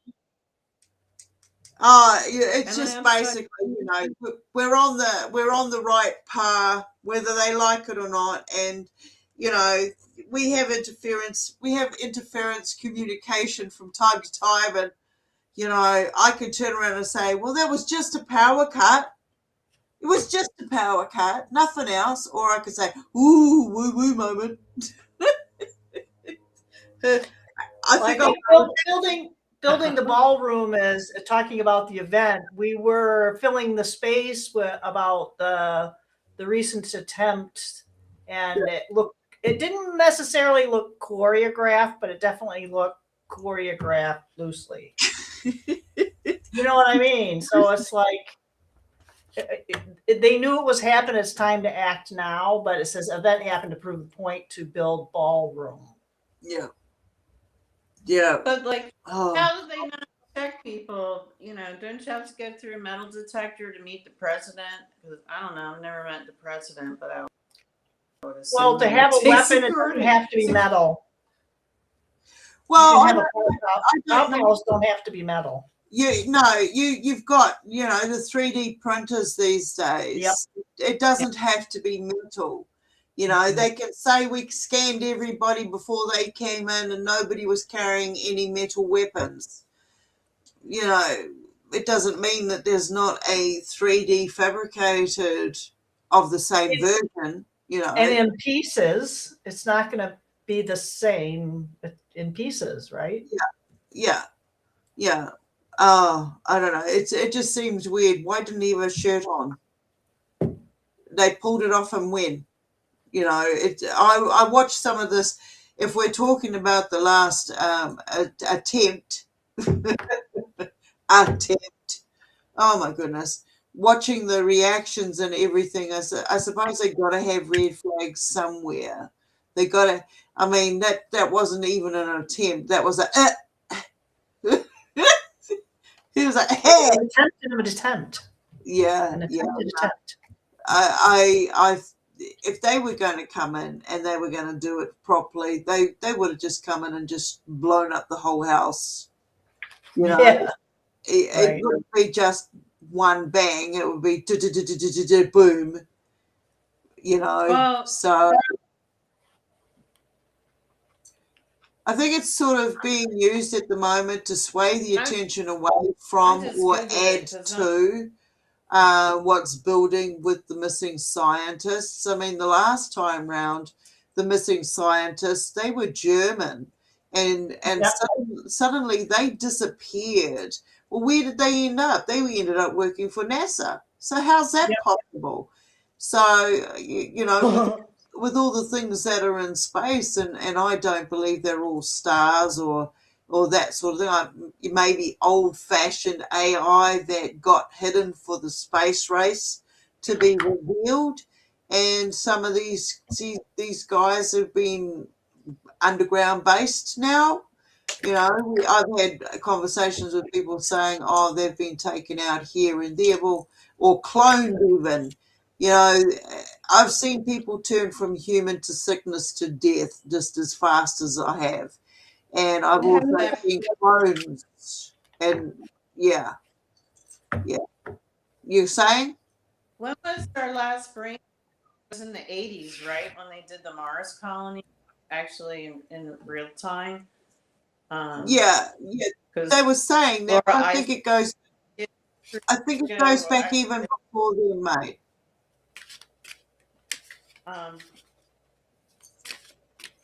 Speaker 1: It's just basically, we're on the right path, whether they like it or not, and we have interference communication from time to time, and I could turn around and say, well, that was just a power cut. It was just a power cut, nothing else. Or I could say, ooh, woo-woo moment. I think
Speaker 3: building building the ballroom is talking about the event. We were filling the space with about the recent attempt, and it didn't necessarily look choreographed, but it definitely looked choreographed loosely. You know what I mean? So it's like they knew it was happening. It's time to act now, but it says event happened to prove the point to build ballroom.
Speaker 1: Yeah. Yeah.
Speaker 2: But like,
Speaker 1: Oh.
Speaker 2: how do they not check people? You know, don't you have to go through a metal detector to meet the president? Because I don't know, I've never met the president, but I would assume.
Speaker 3: Well, to have a weapon, it doesn't have to be metal.
Speaker 1: Well,
Speaker 3: outposts don't have to be metal.
Speaker 1: You've got, you know, the 3D printers these days.
Speaker 3: Yep.
Speaker 1: It doesn't have to be metal. You know, they can say we scanned everybody before they came in and nobody was carrying any metal weapons. You know, it doesn't mean that there's not a 3D fabricated of the same version, you know.
Speaker 3: And in pieces, it's not going to be the same in pieces, right?
Speaker 1: Yeah. Oh, I don't know. It just seems weird. Why didn't he have a shirt on? They pulled it off and when? You know, I watched some of this. If we're talking about the last attempt, oh my goodness, watching the reactions and everything, I suppose they got to have red flags somewhere. They got to. I mean, that wasn't even an attempt. That was a. He was like, "Hey,
Speaker 3: an attempt."
Speaker 1: Yeah,
Speaker 3: an attempt.
Speaker 1: I if they were going to come in and they were going to do it properly, they would have just come in and just blown up the whole house. You know, it wouldn't be just one bang; it would be boom. You know, so I think it's sort of being used at the moment to sway the attention away from or add to what's building with the missing scientists. I mean, the last time round, the missing scientists, they were German, and suddenly they disappeared. Well, where did they end up? They ended up working for NASA. So how's that possible? So, you know, with all the things that are in space, and I don't believe they're all stars or that sort of thing. Maybe old-fashioned AI that got hidden for the space race to be revealed, and some of these guys have been underground based now. You know, I've had conversations with people saying, "Oh, they've been taken out here and there, or cloned even." You know, I've seen people turn from human to sickness to death just as fast as I have. And I've also seen clones. And yeah. You're saying?
Speaker 2: When was our last brain? It was in the 80s, right? When they did the Mars colony, actually in real time.
Speaker 1: Yeah. They were saying that. I think it goes back even before then, mate.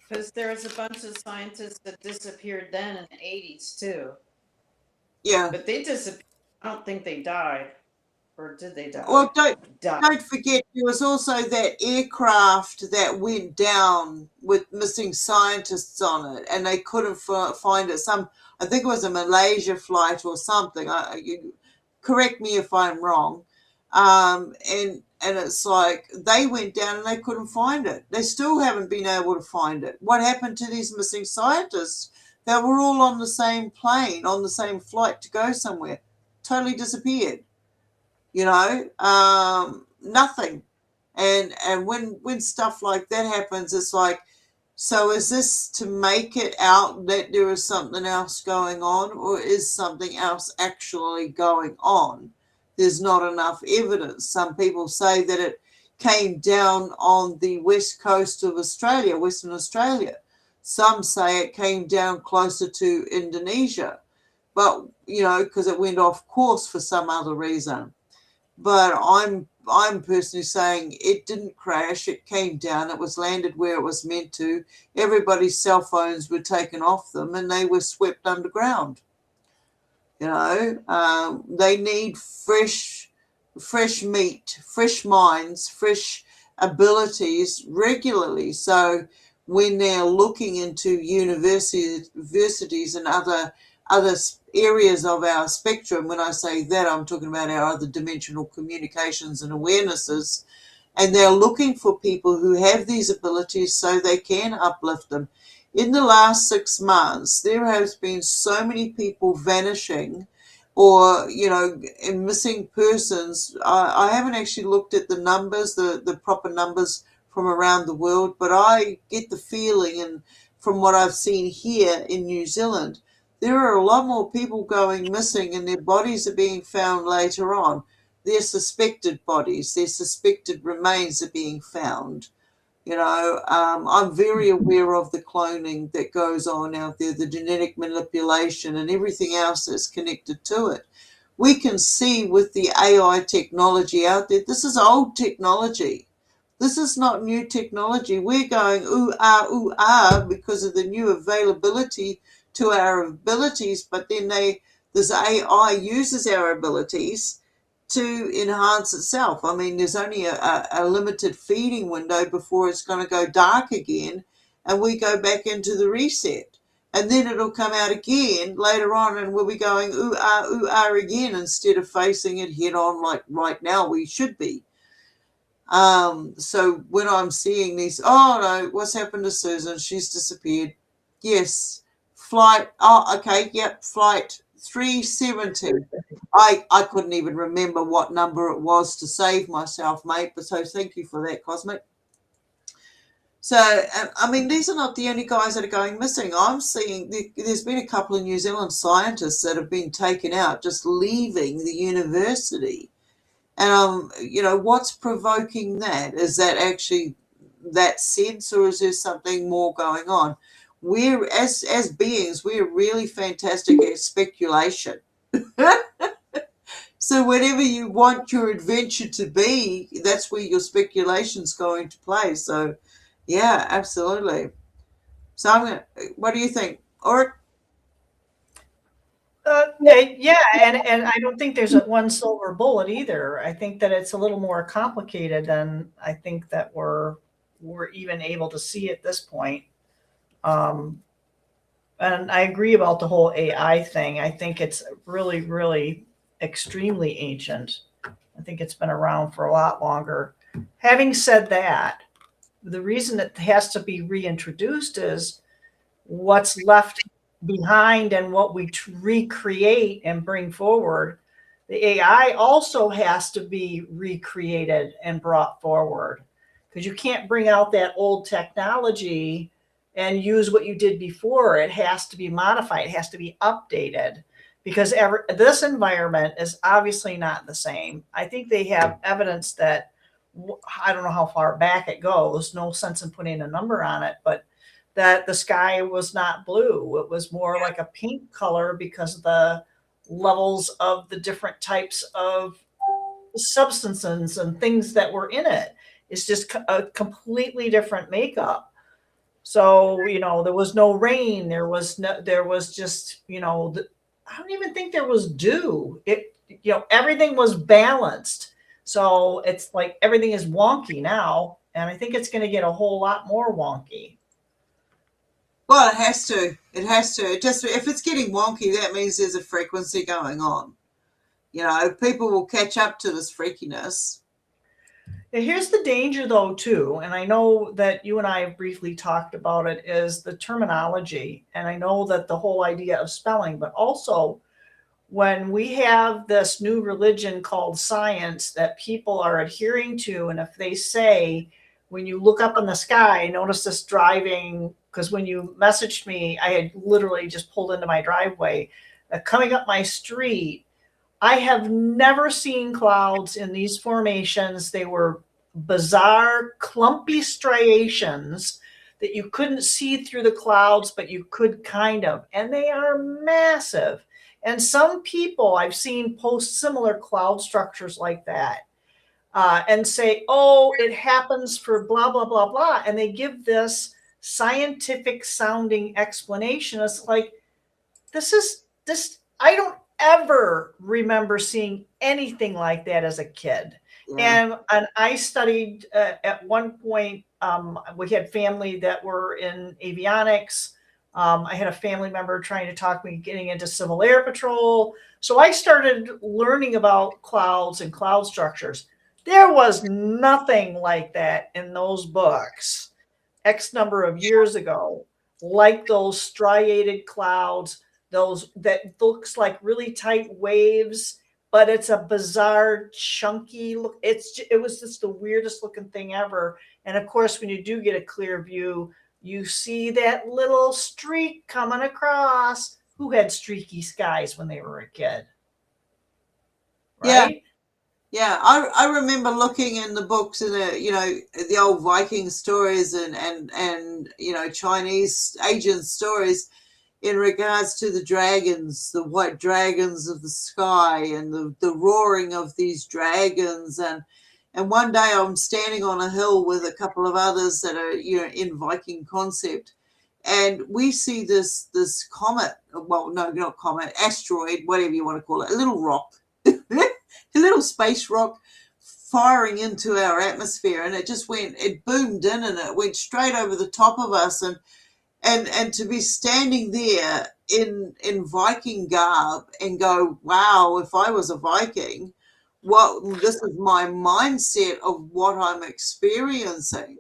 Speaker 2: Because there was a bunch of scientists that disappeared then in the 80s too.
Speaker 1: Yeah.
Speaker 2: But they disappeared. I don't think they died. Or did they die?
Speaker 1: Well, don't forget, there was also that aircraft that went down with missing scientists on it, and they couldn't find it. I think it was a Malaysia flight or something. Correct me if I'm wrong. And it's like they went down and they couldn't find it. They still haven't been able to find it. What happened to these missing scientists that were all on the same plane, on the same flight to go somewhere? Totally disappeared. You know, nothing. And when stuff like that happens, it's like, so is this to make it out that there is something else going on, or is something else actually going on? There's not enough evidence. Some people say that it came down on the west coast of Australia, Western Australia. Some say it came down closer to Indonesia, but, you know, because it went off course for some other reason. But I'm personally saying it didn't crash. It came down. It was landed where it was meant to. Everybody's cell phones were taken off them, and they were swept underground. They need fresh meat, fresh minds, fresh abilities regularly. So when they're looking into universities and other areas of our spectrum, when I say that, I'm talking about our other dimensional communications and awarenesses, and they're looking for people who have these abilities so they can uplift them. In the last 6 months, there has been so many people vanishing or, missing persons. I haven't actually looked at the numbers, the proper numbers from around the world, but I get the feeling, and from what I've seen here in New Zealand, there are a lot more people going missing and their bodies are being found later on. Their suspected bodies, their suspected remains are being found. I'm very aware of the cloning that goes on out there, the genetic manipulation and everything else that's connected to it. We can see with the AI technology out there, this is old technology. This is not new technology. We're going ooh ah because of the new availability to our abilities, but then this AI uses our abilities to enhance itself. I mean, there's only a limited feeding window before it's going to go dark again, and we go back into the reset. And then it'll come out again later on, and we'll be going ooh ah again instead of facing it head on like right now we should be. So when I'm seeing these, oh no, what's happened to Susan? She's disappeared. Yes, flight. Oh, okay, yep, flight 370. I couldn't even remember what number it was to save myself, mate. But so thank you for that, Cosmic. So, I mean, these are not the only guys that are going missing. I'm seeing there's been a couple of New Zealand scientists that have been taken out, just leaving the university. And, what's provoking that? Is that actually that sense, or is there something more going on? We're, as beings, we're really fantastic at speculation. So whatever you want your adventure to be, that's where your speculation's going to play. So, yeah, absolutely. So what do you think? Or
Speaker 3: Yeah, and I don't think there's one silver bullet either. I think that it's a little more complicated than I think that we're even able to see at this point. And I agree about the whole AI thing. I think it's really, really extremely ancient. I think it's been around for a lot longer. Having said that, the reason it has to be reintroduced is what's left behind and what we recreate and bring forward. The AI also has to be recreated and brought forward, because you can't bring out that old technology and use what you did before. It has to be modified. It has to be updated, because this environment is obviously not the same. I think they have evidence that, I don't know how far back it goes, no sense in putting a number on it, but that the sky was not blue. It was more like a pink color because of the levels of the different types of substances and things that were in it. It's just a completely different makeup. So, there was no rain. There was just, I don't even think there was dew. Everything was balanced. So it's like everything is wonky now. And I think it's going to get a whole lot more wonky.
Speaker 1: Well, it has to. It has to. If it's getting wonky, that means there's a frequency going on. People will catch up to this freakiness.
Speaker 3: Now, here's the danger, though, too, and I know that you and I have briefly talked about it, is the terminology. And I know that the whole idea of spelling, but also when we have this new religion called science that people are adhering to, and if they say, when you look up in the sky, I noticed this driving, because when you messaged me, I had literally just pulled into my driveway. Coming up my street, I have never seen clouds in these formations. They were bizarre, clumpy striations that you couldn't see through the clouds, but you could kind of, and they are massive. And some people I've seen post similar cloud structures like that and say, oh, it happens for blah, blah, blah, blah. And they give this scientific sounding explanation. It's like, I don't ever remember seeing anything like that as a kid.
Speaker 1: Yeah.
Speaker 3: And I studied at one point. We had family that were in avionics. I had a family member trying to talk me getting into Civil Air Patrol. So I started learning about clouds and cloud structures. There was nothing like that in those books X number of years ago, like those striated clouds, those that looks like really tight waves, but it's a bizarre, chunky look. It was just the weirdest looking thing ever. And of course, when you do get a clear view, you see that little streak coming across. Who had streaky skies when they were a kid?
Speaker 1: Yeah.
Speaker 3: Right?
Speaker 1: Yeah, I remember looking in the books in the old Viking stories and Chinese ancient stories in regards to the dragons, the white dragons of the sky, and the roaring of these dragons. And one day I'm standing on a hill with a couple of others that are in Viking concept, and we see this comet. Well, no, not comet, asteroid, whatever you want to call it, a little rock. A little space rock firing into our atmosphere, and it boomed in and it went straight over the top of us, and to be standing there in Viking garb and go, wow, if I was a Viking, this is my mindset of what I'm experiencing.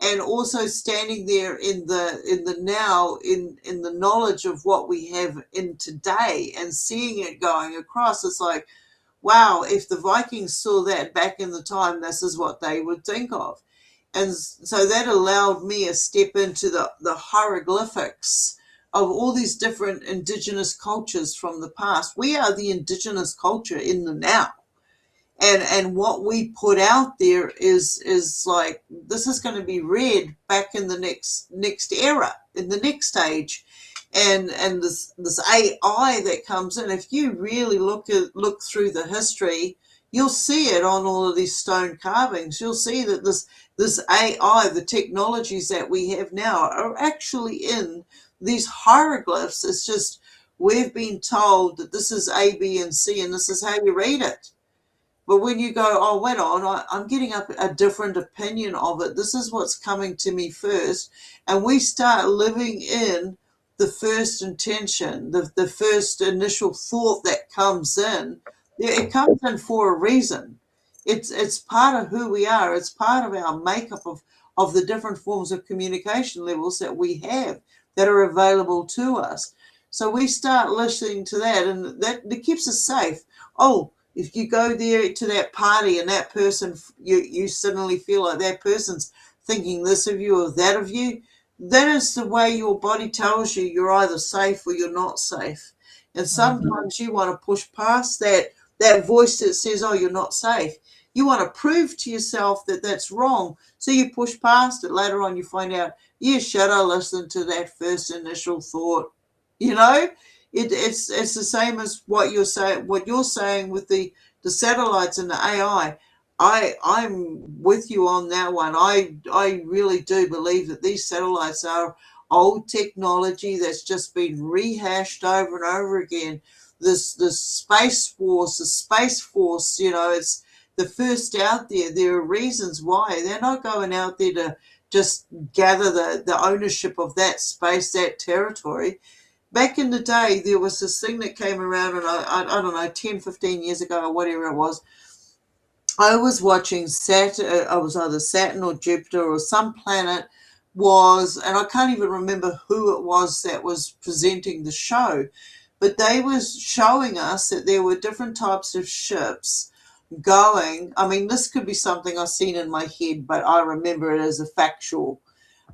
Speaker 1: And also standing there in the now, in the knowledge of what we have in today, and seeing it going across, it's like, wow, if the Vikings saw that back in the time, this is what they would think of. And so that allowed me a step into the hieroglyphics of all these different indigenous cultures from the past. We are the indigenous culture in the now. And what we put out there is like, this is going to be read back in the next era, in the next age. And this AI that comes in, if you really look through the history, you'll see it on all of these stone carvings. You'll see that this AI, the technologies that we have now, are actually in these hieroglyphs. It's just we've been told that this is A, B, and C, and this is how you read it. But when you go, oh, wait on, I'm getting up a different opinion of it. This is what's coming to me first. And we start living in the first intention, the first initial thought that comes in. It comes in for a reason. It's part of who we are. It's part of our makeup of the different forms of communication levels that we have that are available to us. So we start listening to that, and that keeps us safe. Oh, if you go there to that party and that person, you suddenly feel like that person's thinking this of you or that of you, that is the way your body tells you you're either safe or you're not safe. And sometimes you want to push past that voice that says, oh, you're not safe. You want to prove to yourself that that's wrong. So you push past it. Later on, you find out, yeah, should I listen to that first initial thought? You know? It's the same as what you're saying with the satellites and the AI. I'm with you on that one. I really do believe that these satellites are old technology that's just been rehashed over and over again. This space force, it's the first out there. There are reasons why they're not going out there to just gather the ownership of that space, that territory. Back in the day, there was this thing that came around, and I don't know, 10, 15 years ago or whatever it was. I was watching Saturn. I was either Saturn or Jupiter or some planet and I can't even remember who it was that was presenting the show, but they was showing us that there were different types of ships going. I mean, this could be something I've seen in my head, but I remember it as a factual.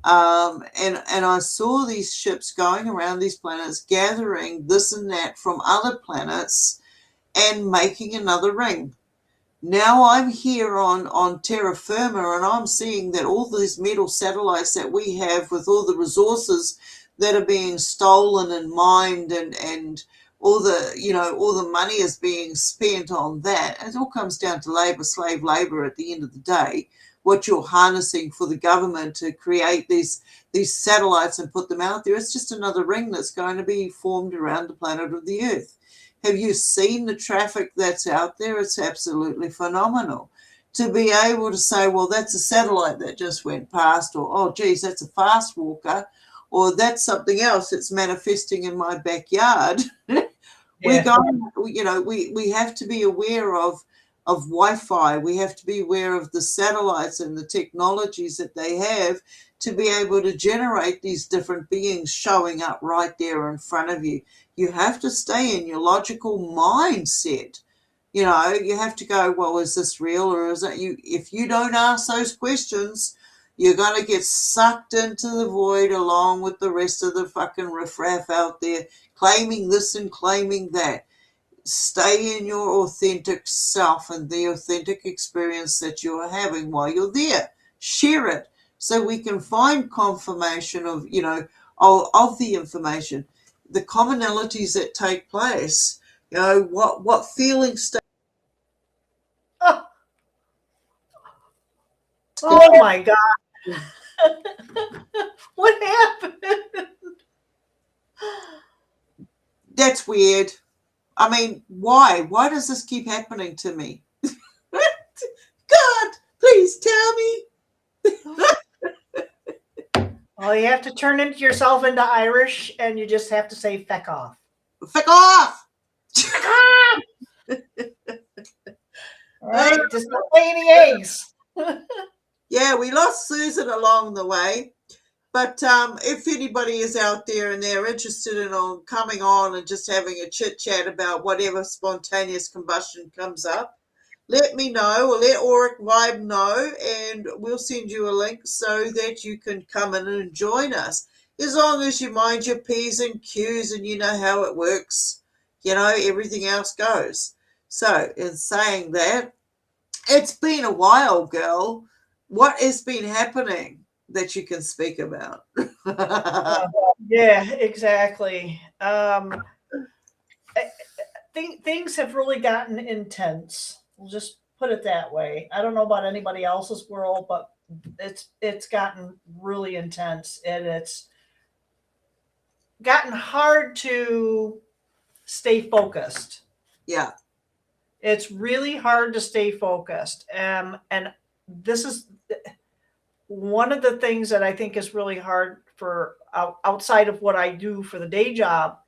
Speaker 1: And I saw these ships going around these planets, gathering this and that from other planets and making another ring. Now I'm here on terra firma, and I'm seeing that all these metal satellites that we have, with all the resources that are being stolen and mined, and all the money is being spent on that. It all comes down to slave labor at the end of the day. What you're harnessing for the government to create these satellites and put them out there, it's just another ring that's going to be formed around the planet of the Earth. Have you seen the traffic that's out there? It's absolutely phenomenal. To be able to say, well, that's a satellite that just went past, or, oh, geez, that's a fast walker, or that's something else that's manifesting in my backyard. We're
Speaker 3: Yeah.
Speaker 1: going, we have to be aware of Wi-Fi. We have to be aware of the satellites and the technologies that they have to be able to generate these different beings showing up right there in front of you. You have to stay in your logical mindset. You have to go, well, is this real, or is it you? If you don't ask those questions, you're going to get sucked into the void along with the rest of the fucking riffraff out there claiming this and claiming that. Stay in your authentic self and the authentic experience that you're having while you're there. Share it so we can find confirmation of, of the information, the commonalities that take place. What feelings stay.
Speaker 3: Oh, oh my God. What happened?
Speaker 1: That's weird. I mean, why? Why does this keep happening to me? God, please tell me.
Speaker 3: Well, you have to turn yourself into Irish, and you just have to say "feck off."
Speaker 1: Feck off!
Speaker 3: All right, just don't lay any eggs.
Speaker 1: Yeah, we lost Susan along the way. But if anybody is out there and they're interested in coming on and just having a chit chat about whatever spontaneous combustion comes up, let me know, or let Auric Vibe know, and we'll send you a link so that you can come in and join us. As long as you mind your P's and Q's and you know how it works, everything else goes. So, in saying that, it's been a while, girl. What has been happening that you can speak about?
Speaker 3: Yeah, exactly. Things have really gotten intense. We'll just put it that way. I don't know about anybody else's world, but it's gotten really intense, and it's gotten hard to stay focused.
Speaker 1: Yeah.
Speaker 3: It's really hard to stay focused. And this is one of the things that I think is really hard for outside of what I do for the day job.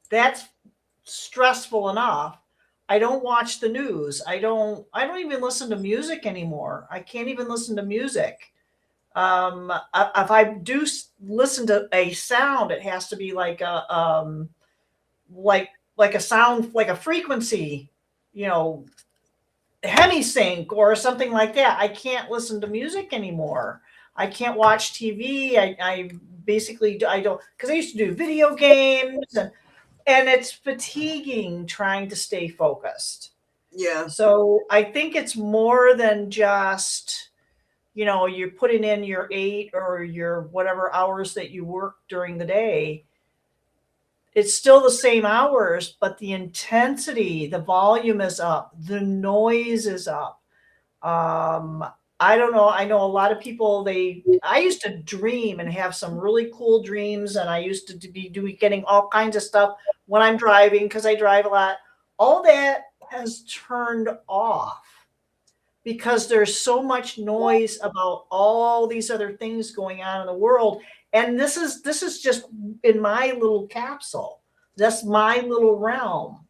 Speaker 3: That's stressful enough. I don't watch the news. I don't even listen to music anymore. I can't even listen to music. If I do listen to a sound, it has to be like a like a sound, like a frequency, hemisync or something like that. I can't listen to music anymore. I can't watch TV. I basically, I don't, because I used to do video games, and it's fatiguing trying to stay focused.
Speaker 1: Yeah.
Speaker 3: So I think it's more than just, you're putting in your 8 or your whatever hours that you work during the day. It's still the same hours, but the intensity, the volume is up, the noise is up. I don't know. I know a lot of people, I used to dream and have some really cool dreams, and I used to be getting all kinds of stuff when I'm driving, because I drive a lot. All that has turned off because there's so much noise about all these other things going on in the world. And this is just in my little capsule. That's my little realm.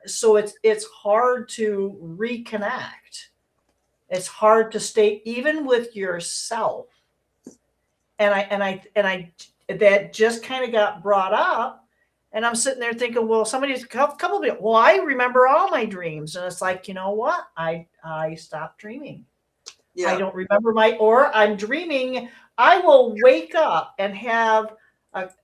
Speaker 3: So it's hard to reconnect. It's hard to stay even with yourself. And I that just kind of got brought up, and I'm sitting there thinking, well, somebody's a couple of people, well, I remember all my dreams, and it's like, you know what? I stopped dreaming. Yeah. I don't remember or I'm dreaming. I will wake up and have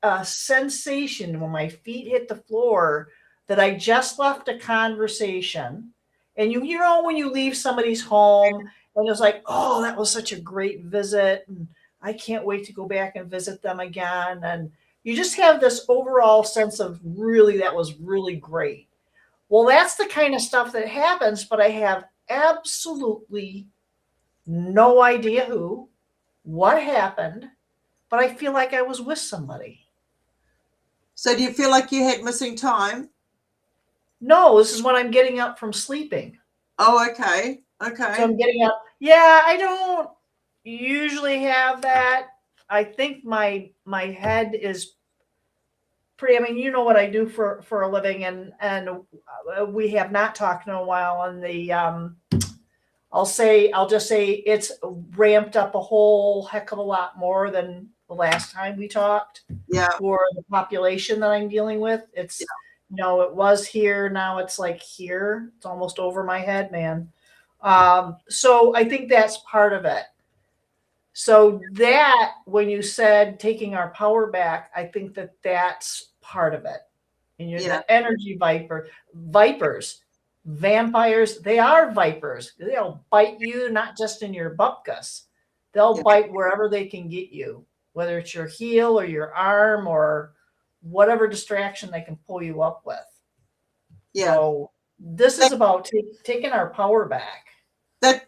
Speaker 3: a sensation when my feet hit the floor that I just left a conversation. And you know, when you leave somebody's home and it's like, oh, that was such a great visit, and I can't wait to go back and visit them again. And you just have this overall sense of that was really great. Well, that's the kind of stuff that happens, but I have absolutely no idea what happened, but I feel like I was with somebody.
Speaker 1: So do you feel like you had missing time?
Speaker 3: No, this is when I'm getting up from sleeping.
Speaker 1: Oh, okay.
Speaker 3: So
Speaker 1: Okay.
Speaker 3: I'm getting up. Yeah, I don't usually have that. I think my head is pretty. I mean, you know what I do for a living, and we have not talked in a while. And I'll just say it's ramped up a whole heck of a lot more than the last time we talked
Speaker 1: Yeah.
Speaker 3: for the population that I'm dealing with. It's, it was here. Now it's like here. It's almost over my head, man. So I think that's part of it. So that when you said taking our power back, I think that that's part of it. And you're
Speaker 1: Yeah.
Speaker 3: the energy vipers, vampires. They are vipers. They'll bite you, not just in your bupkis. They'll
Speaker 1: Yeah.
Speaker 3: bite wherever they can get you, whether it's your heel or your arm or whatever distraction they can pull you up with.
Speaker 1: Yeah.
Speaker 3: So this is about taking our power back.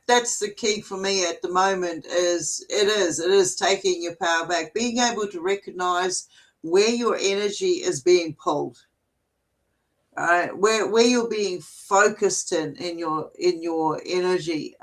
Speaker 1: That's the key for me at the moment. It is taking your power back, being able to recognize where your energy is being pulled. All right, where you're being focused in your energy.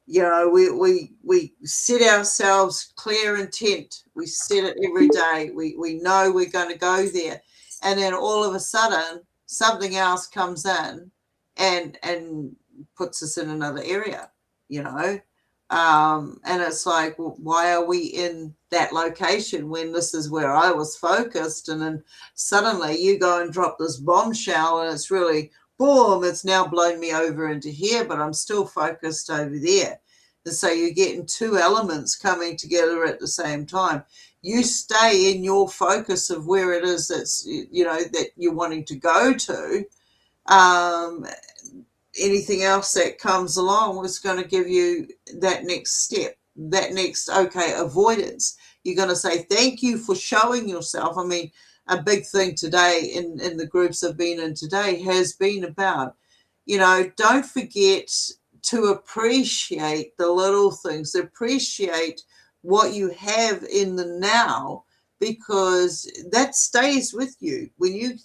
Speaker 1: We set ourselves clear intent. We set it every day. We know we're going to go there, and then all of a sudden something else comes in and puts us in another area, and it's like, well, why are we in that location when this is where I was focused? And then suddenly you go and drop this bombshell, and it's really boom, it's now blown me over into here, but I'm still focused over there. And so you're getting two elements coming together at the same time. You stay in your focus of where it is that you're wanting to go to. Anything else that comes along is going to give you that next step, that next, avoidance. You're going to say, thank you for showing yourself. I mean, a big thing today in the groups I've been in today has been about, don't forget to appreciate the little things, appreciate what you have in the now, because that stays with you. When you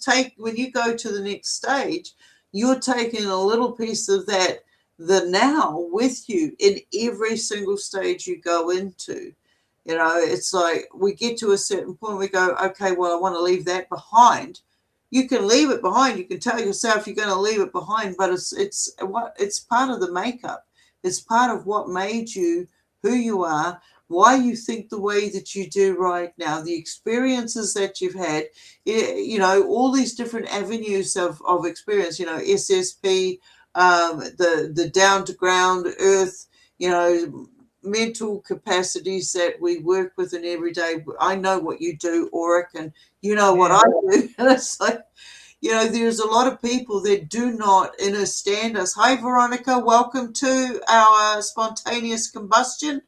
Speaker 1: go to the next stage, you're taking a little piece of that, the now, with you in every single stage you go into. It's like we get to a certain point, we go, okay, well, I want to leave that behind. You can leave it behind. You can tell yourself you're going to leave it behind, but it's part of the makeup. It's part of what made you who you are, why you think the way that you do right now, the experiences that you've had, all these different avenues of experience, SSP, the down to ground earth, mental capacities that we work with in every day. I know what you do, Auric, and you know what I do. And it's like, there's a lot of people that do not understand us. Hi, Veronica. Welcome to our spontaneous combustion.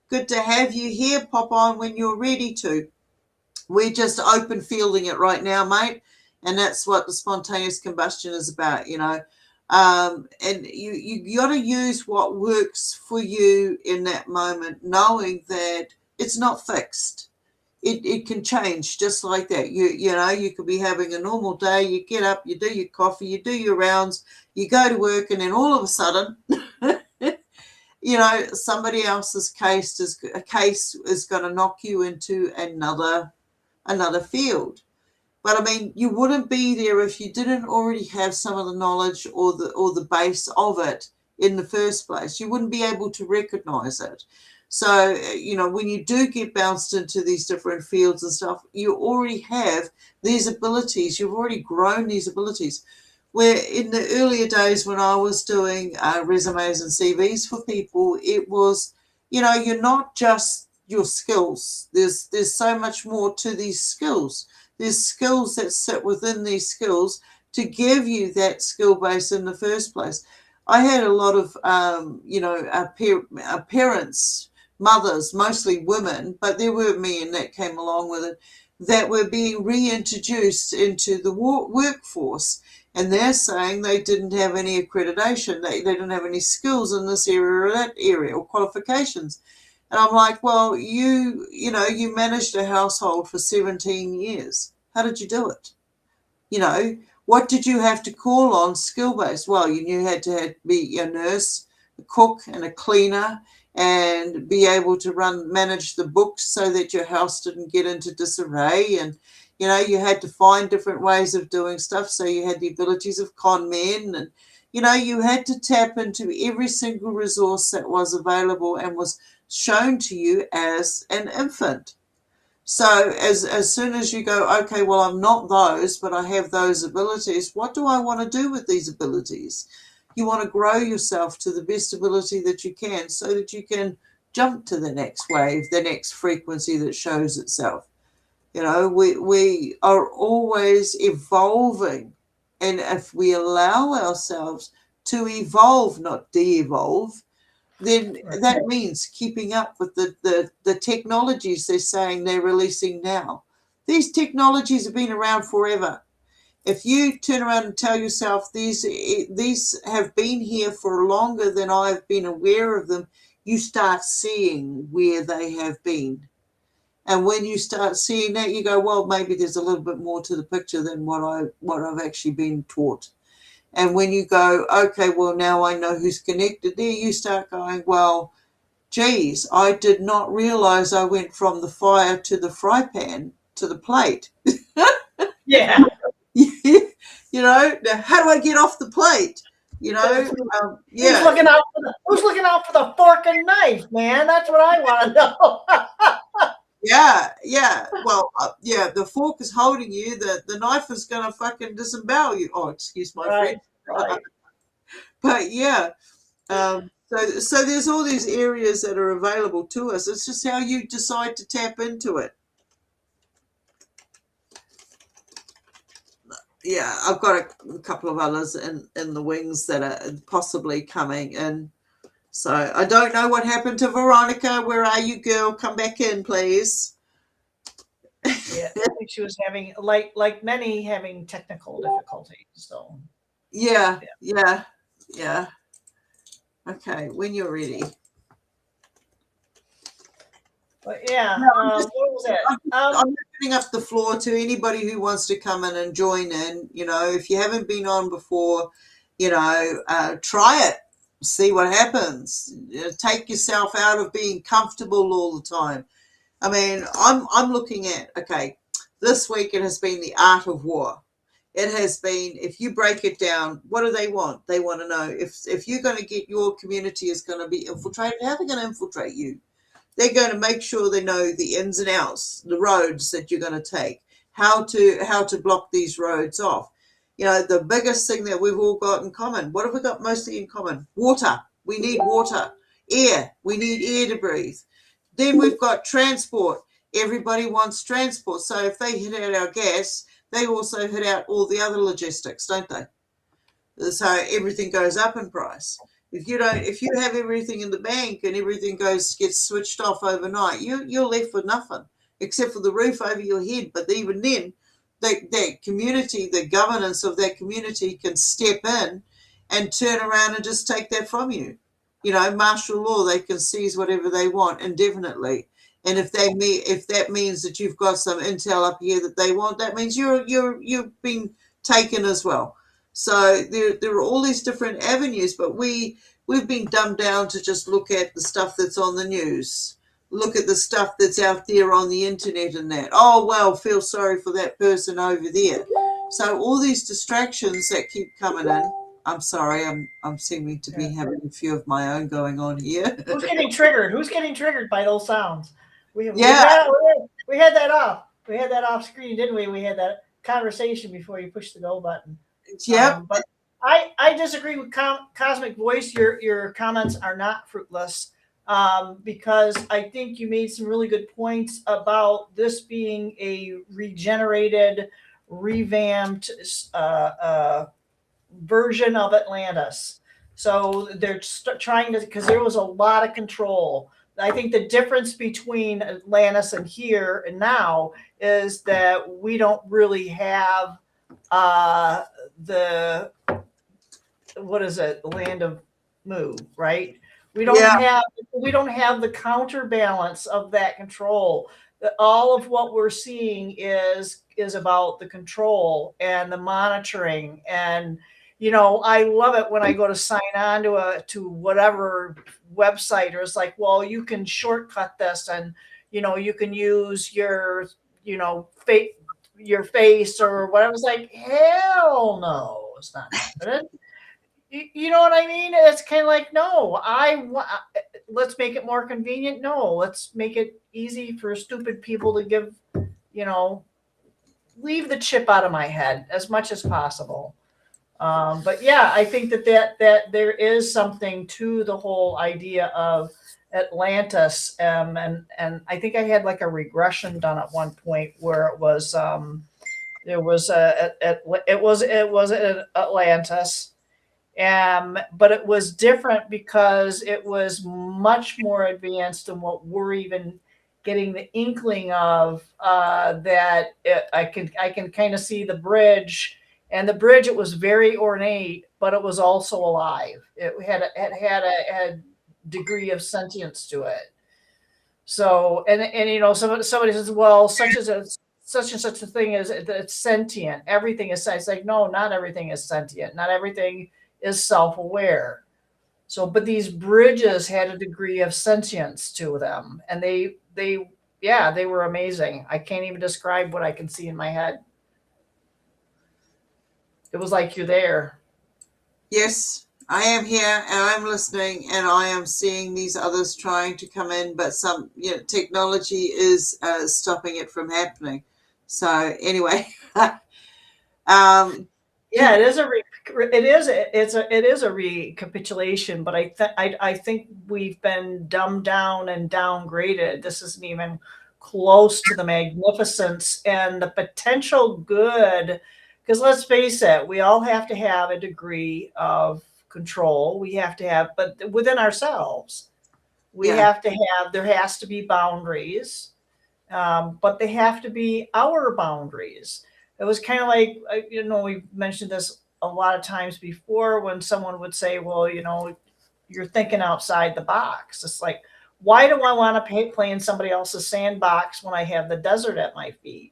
Speaker 1: Good to have you here. Pop on when you're ready to. We're just open fielding it right now, mate. And that's what the spontaneous combustion is about, and you got to use what works for you in that moment, knowing that it's not fixed. It can change just like that. You could be having a normal day. You get up, you do your coffee, you do your rounds, you go to work, and then all of a sudden, somebody else's case is going to knock you into another field. But I mean, you wouldn't be there if you didn't already have some of the knowledge or the base of it in the first place. You wouldn't be able to recognize it. So, when you do get bounced into these different fields and stuff, you already have these abilities. You've already grown these abilities. Where in the earlier days when I was doing resumes and CVs for people, it was, you're not just your skills. There's so much more to these skills. There's skills that sit within these skills to give you that skill base in the first place. I had a lot of, parents, mothers, mostly women, but there were men that came along with it, that were being reintroduced into the workforce. And they're saying they didn't have any accreditation. They didn't have any skills in this area or that area or qualifications. And I'm like, well, you managed a household for 17 years. How did you do it? What did you have to call on skill-based? Well, you had to be a nurse, a cook, and a cleaner, and be able to manage the books so that your house didn't get into disarray. And you had to find different ways of doing stuff. So you had the abilities of con men, and you had to tap into every single resource that was available and was shown to you as an infant. So as soon as you go, okay, well, I'm not those, but I have those abilities. What do I want to do with these abilities? You want to grow yourself to the best ability that you can so that you can jump to the next wave, the next frequency that shows itself. We are always evolving. And if we allow ourselves to evolve, not de-evolve, then that means keeping up with the technologies they're saying they're releasing now. These technologies have been around forever. If you turn around and tell yourself these have been here for longer than I've been aware of them, you start seeing where they have been. And when you start seeing that, you go, well, maybe there's a little bit more to the picture than what I've actually been taught. And when you go, okay, well, now I know who's connected there, you start going, well, geez, I did not realize I went from the fire to the fry pan to the plate.
Speaker 3: Yeah.
Speaker 1: Now how do I get off the plate? Yeah.
Speaker 3: Who's looking out for the fork and knife, man? That's what I want to know.
Speaker 1: Yeah. Well, the fork is holding you. The knife is going to fucking disembowel you. Oh, excuse my friend.
Speaker 3: Right.
Speaker 1: But yeah, so there's all these areas that are available to us. It's just how you decide to tap into it. Yeah, I've got a couple of others in the wings that are possibly coming in. So I don't know what happened to Veronica. Where are you, girl? Come back in, please.
Speaker 3: Yeah, I think she was having, like many, having technical difficulties. So
Speaker 1: Yeah. Okay, when you're ready.
Speaker 3: But yeah, what was it?
Speaker 1: I'm opening up the floor to anybody who wants to come in and join in. If you haven't been on before, try it. See what happens. Take yourself out of being comfortable all the time. I mean, I'm looking at, okay, this week it has been the art of war. It has been, if you break it down, what do they want? They want to know if you're going to get your community is going to be infiltrated, how are they going to infiltrate you? They're going to make sure they know the ins and outs, the roads that you're going to take, how to block these roads off. The biggest thing that we've all got in common, what have we got mostly in common? Water. We need water. Air. We need air to breathe. Then we've got transport. Everybody wants transport. So if they hit out our gas, they also hit out all the other logistics, don't they? So everything goes up in price. If you have everything in the bank and everything gets switched off overnight, you're left with nothing except for the roof over your head. But even then, that community, the governance of that community can step in and turn around and just take that from you. Martial law, they can seize whatever they want indefinitely. And if that means that you've got some intel up here that they want, that means you've been taken as well. So there are all these different avenues, but we've been dumbed down to just look at the stuff that's on the news, look at the stuff that's out there on the internet and that. Oh, well, feel sorry for that person over there. So all these distractions that keep coming in. I'm sorry, I'm seeming to be having a few of my own going on here.
Speaker 3: Who's getting triggered? Who's getting triggered by those sounds? We had that off. We had that off screen, didn't we? We had that conversation before you pushed the go button.
Speaker 1: Yeah.
Speaker 3: But I disagree with Cosmic Voice. Your comments are not fruitless because I think you made some really good points about this being a regenerated, revamped version of Atlantis. So they're trying to, because there was a lot of control. I think the difference between Atlantis and here and now is that we don't really have the land of Mu, right? We don't
Speaker 1: Yeah.
Speaker 3: have the counterbalance of that control. All of what we're seeing is about the control and the monitoring. And I love it when I go to sign on to whatever website, or it's like, well, you can shortcut this, and you can use your face or whatever. It's like, hell no, it's not happening. You know what I mean? It's kind of like, no, let's make it more convenient. No, let's make it easy for stupid people to you know, leave the chip out of my head as much as possible. But yeah, I think that there is something to the whole idea of Atlantis, and I think I had like a regression done at one point where there was it was at Atlantis. But it was different because it was much more advanced than what we're even getting the inkling of. I can kind of see the bridge, and the bridge, it was very ornate, but it was also alive. It had a degree of sentience to it. So, and somebody says, well, such and such a thing is it's sentient. Everything is. It's like, no, not everything is sentient. Not everything is self-aware. So, but these bridges had a degree of sentience to them, and they were amazing. I can't even describe what I can see in my head. It was like you're there.
Speaker 1: Yes, I am here and I'm listening and I am seeing these others trying to come in, but some technology is stopping it from happening. So anyway,
Speaker 3: Yeah, it is a recapitulation, but I think we've been dumbed down and downgraded. This isn't even close to the magnificence and the potential good. Because let's face it, we all have to have a degree of control. We have to have, but within ourselves, there has to be boundaries, but they have to be our boundaries. It was kind of like, we mentioned this a lot of times before when someone would say, well, you're thinking outside the box. It's like, why do I want to play in somebody else's sandbox when I have the desert at my feet?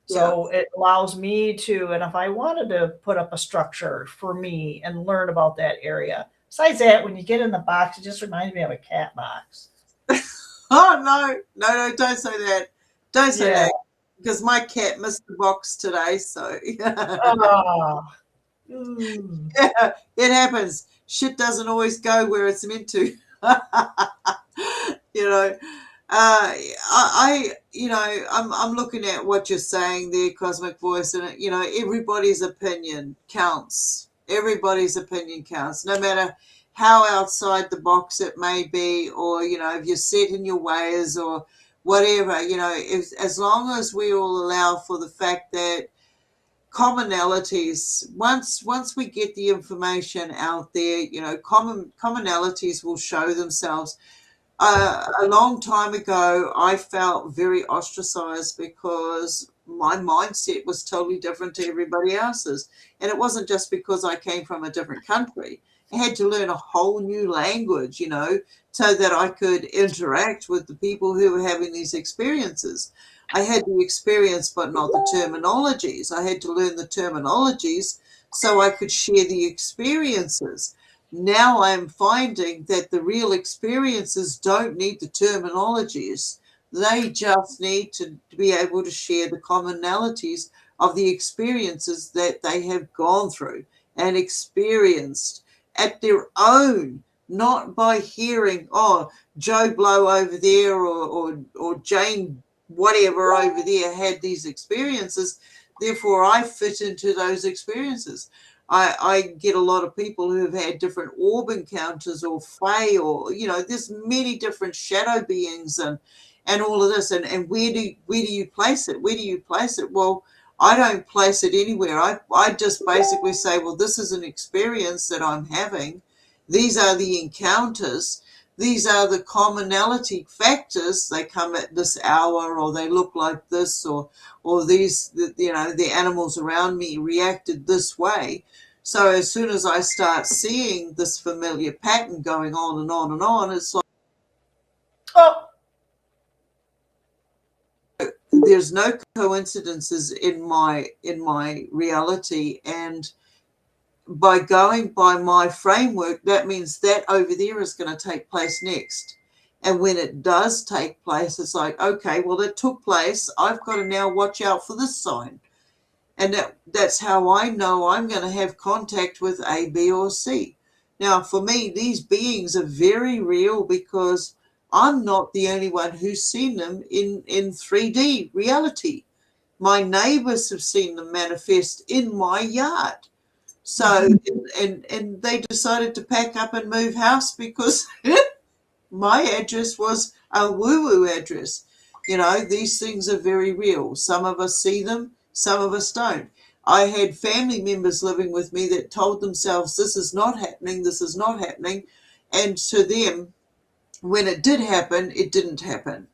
Speaker 3: So it allows me to, and if I wanted to put up a structure for me and learn about that area. Besides that, when you get in the box, it just reminds me of a cat box.
Speaker 1: Oh, no, don't say that. Don't say that. Because my cat missed the box today, so
Speaker 3: Oh.
Speaker 1: yeah, it happens. Shit doesn't always go where it's meant to. I'm looking at what you're saying there, Cosmic Voice, and everybody's opinion counts. Everybody's opinion counts, no matter how outside the box it may be, or if you're set in your ways or whatever. As long as we all allow for the fact that commonalities, once we get the information out there, commonalities will show themselves. A long time ago, I felt very ostracized because my mindset was totally different to everybody else's. And it wasn't just because I came from a different country. I had to learn a whole new language, so that I could interact with the people who were having these experiences. I had the experience, but not the terminologies. I had to learn the terminologies so I could share the experiences. Now I'm finding that the real experiences don't need the terminologies. They just need to be able to share the commonalities of the experiences that they have gone through and experienced at their own, not by hearing, oh, Joe Blow over there or Jane whatever over there had these experiences, therefore I fit into those experiences. I get a lot of people who have had different orb encounters or fae, or there's many different shadow beings and all of this. And where do you place it? Where do you place it? Well, I don't place it anywhere. I just basically say, well, this is an experience that I'm having. These are the encounters. These are the commonality factors. They come at this hour, or they look like this, or these, the animals around me reacted this way. So as soon as I start seeing this familiar pattern going on and on and on, it's like
Speaker 3: Oh,
Speaker 1: there's no coincidences in my reality. And by going by my framework, that means that over there is going to take place next. And when it does take place, it's like, okay, well, it took place. I've got to now watch out for this sign. And that's how I know I'm going to have contact with A, B, or C. Now, for me, these beings are very real because I'm not the only one who's seen them in 3D reality. My neighbors have seen them manifest in my yard. So, and they decided to pack up and move house because my address was a woo-woo address. You know, these things are very real. Some of us see them, some of us don't. I had family members living with me that told themselves, this is not happening, this is not happening. And to them, when it did happen, it didn't happen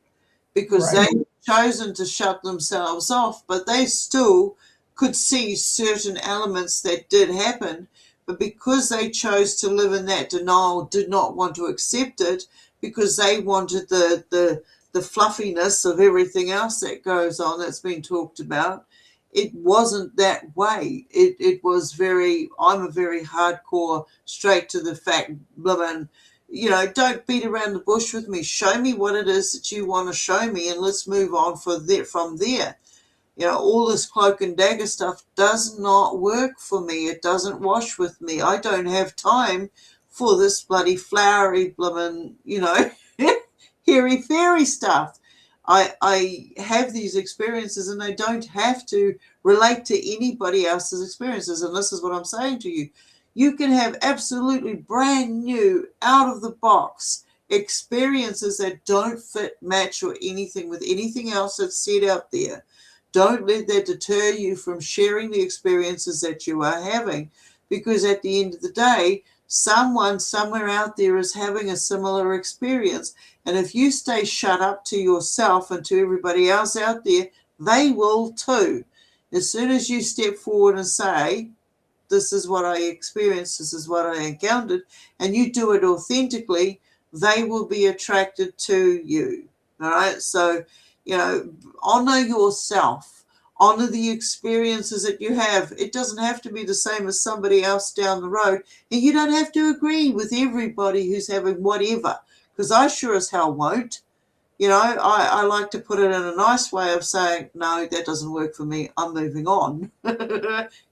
Speaker 1: because
Speaker 3: right.
Speaker 1: they'd chosen to shut themselves off, but they still could see certain elements that did happen. But because they chose to live in that denial, did not want to accept it, because they wanted the fluffiness of everything else that goes on that's been talked about. It wasn't that way. It was very, I'm a very hardcore, straight to the fact, blah, you know, don't beat around the bush with me. Show me what it is that you want to show me, and let's move on from there. You know, all this cloak and dagger stuff does not work for me. It doesn't wash with me. I don't have time for this bloody flowery bloomin', you know, hairy fairy stuff. I have these experiences and I don't have to relate to anybody else's experiences. And this is what I'm saying to you. You can have absolutely brand new, out of the box experiences that don't fit, match, or anything with anything else that's said out there. Don't let that deter you from sharing the experiences that you are having, because at the end of the day, someone somewhere out there is having a similar experience. And if you stay shut up to yourself and to everybody else out there, they will too. As soon as you step forward and say, this is what I experienced, this is what I encountered, and you do it authentically, they will be attracted to you. All right. So, you know, honor yourself, honor the experiences that you have. It doesn't have to be the same as somebody else down the road. And you don't have to agree with everybody who's having whatever, because I sure as hell won't. You know, I like to put it in a nice way of saying, no, that doesn't work for me. I'm moving on.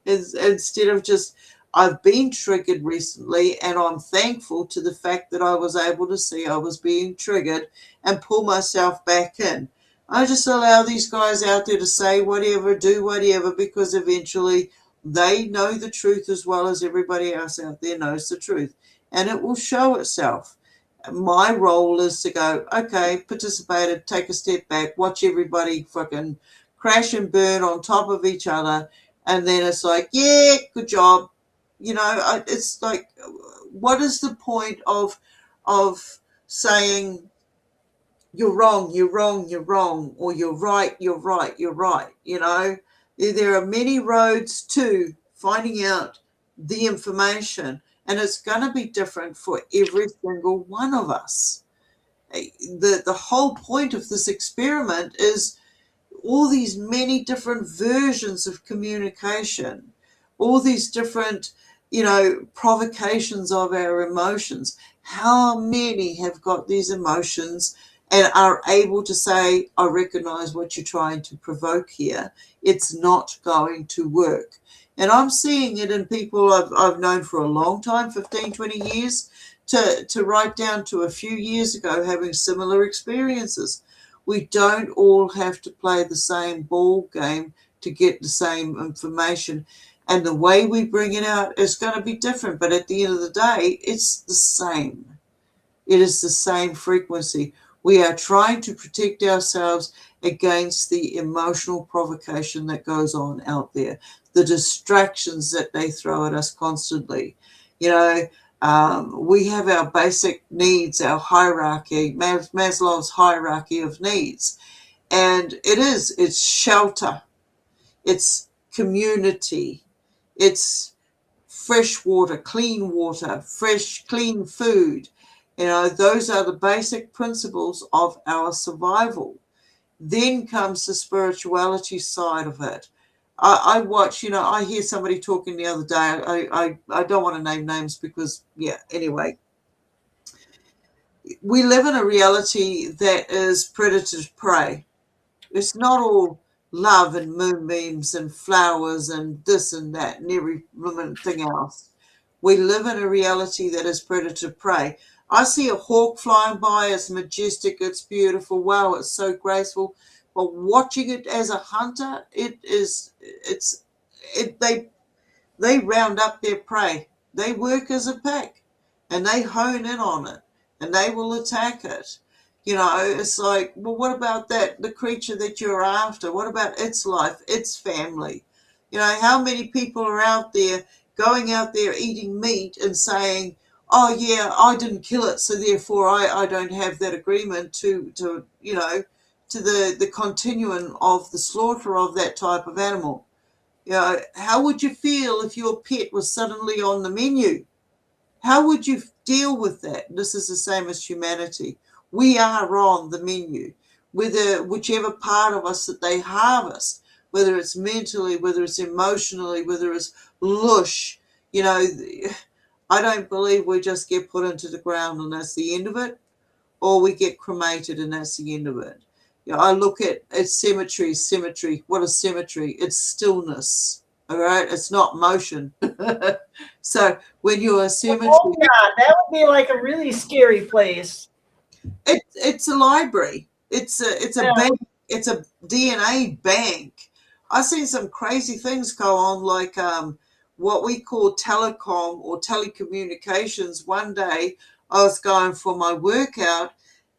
Speaker 1: Instead of just, I've been triggered recently and I'm thankful to the fact that I was able to see I was being triggered and pull myself back in. I just allow these guys out there to say whatever, do whatever, because eventually they know the truth as well as everybody else out there knows the truth. And it will show itself. My role is to go, okay, participated, take a step back, watch everybody fucking crash and burn on top of each other. And then it's like, yeah, good job. You know, it's like, what is the point of saying you're wrong, you're wrong, you're wrong, or you're right, you're right, you're right? You know, there are many roads to finding out the information, and it's going to be different for every single one of us. The whole point of this experiment is all these many different versions of communication, all these different, you know, provocations of our emotions. How many have got these emotions and are able to say, I recognize what you're trying to provoke here. It's not going to work. And I'm seeing it in people I've known for a long time, 15, 20 years, to right down to a few years ago, having similar experiences. We don't all have to play the same ball game to get the same information. And the way we bring it out is going to be different. But at the end of the day, it's the same. It is the same frequency. We are trying to protect ourselves against the emotional provocation that goes on out there, the distractions that they throw at us constantly. You know, we have our basic needs, our hierarchy, Maslow's hierarchy of needs. And it's shelter, it's community, it's fresh water, fresh, clean food. Those are the basic principles of our survival. Then comes the spirituality side of it. I watch, I hear somebody talking the other day. I don't want to name names because, yeah, anyway. We live in a reality that is predator to prey. It's not all love and moonbeams and flowers and this and that and everything else. We live in a reality that is predator prey. I see a hawk flying by. It's majestic. It's beautiful. Wow, it's so graceful. But watching it as a hunter, they round up their prey. They work as a pack and they hone in on it and they will attack it. It's like, well, what about the creature that you're after? What about its life, its family? How many people are out there going out there eating meat and saying, oh, yeah, I didn't kill it, so therefore I don't have that agreement to the continuum of the slaughter of that type of animal. How would you feel if your pet was suddenly on the menu? How would you deal with that? This is the same as humanity. We are on the menu. Whichever part of us that they harvest, whether it's mentally, whether it's emotionally, whether it's lush, I don't believe we just get put into the ground and that's the end of it, or we get cremated and that's the end of it. I look at symmetry. What is symmetry? It's stillness. All right, it's not motion. So when you're a symmetry,
Speaker 3: Oh, yeah, that would be like a really scary place.
Speaker 1: it's a library. It's a
Speaker 3: Yeah.
Speaker 1: bank. It's a DNA bank. I've seen some crazy things go on, like what we call telecom or telecommunications. One day I was going for my workout,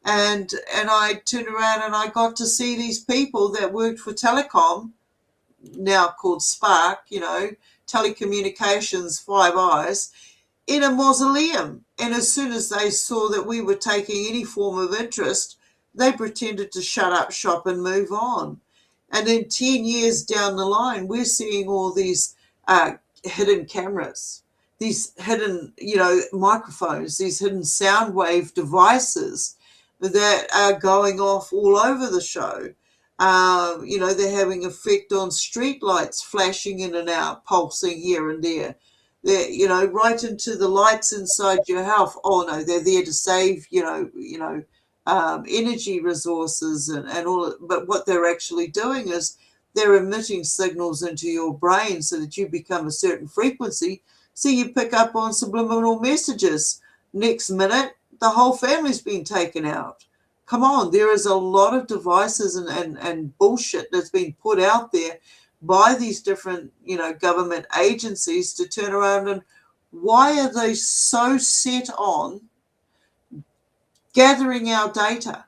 Speaker 1: and I turned around and I got to see these people that worked for telecom, now called Spark, telecommunications, Five Eyes, in a mausoleum. And as soon as they saw that we were taking any form of interest, they pretended to shut up shop and move on. And then 10 years down the line, we're seeing all these hidden cameras, these hidden, microphones, these hidden sound wave devices that are going off all over the show. They're having effect on street lights flashing in and out, pulsing here and there. They're, right into the lights inside your house. Oh no, they're there to save, energy resources and all. But what they're actually doing is they're emitting signals into your brain so that you become a certain frequency. So you pick up on subliminal messages. Next minute, the whole family's been taken out. Come on, there is a lot of devices and bullshit that's been put out there by these different, government agencies to turn around. And why are they so set on gathering our data,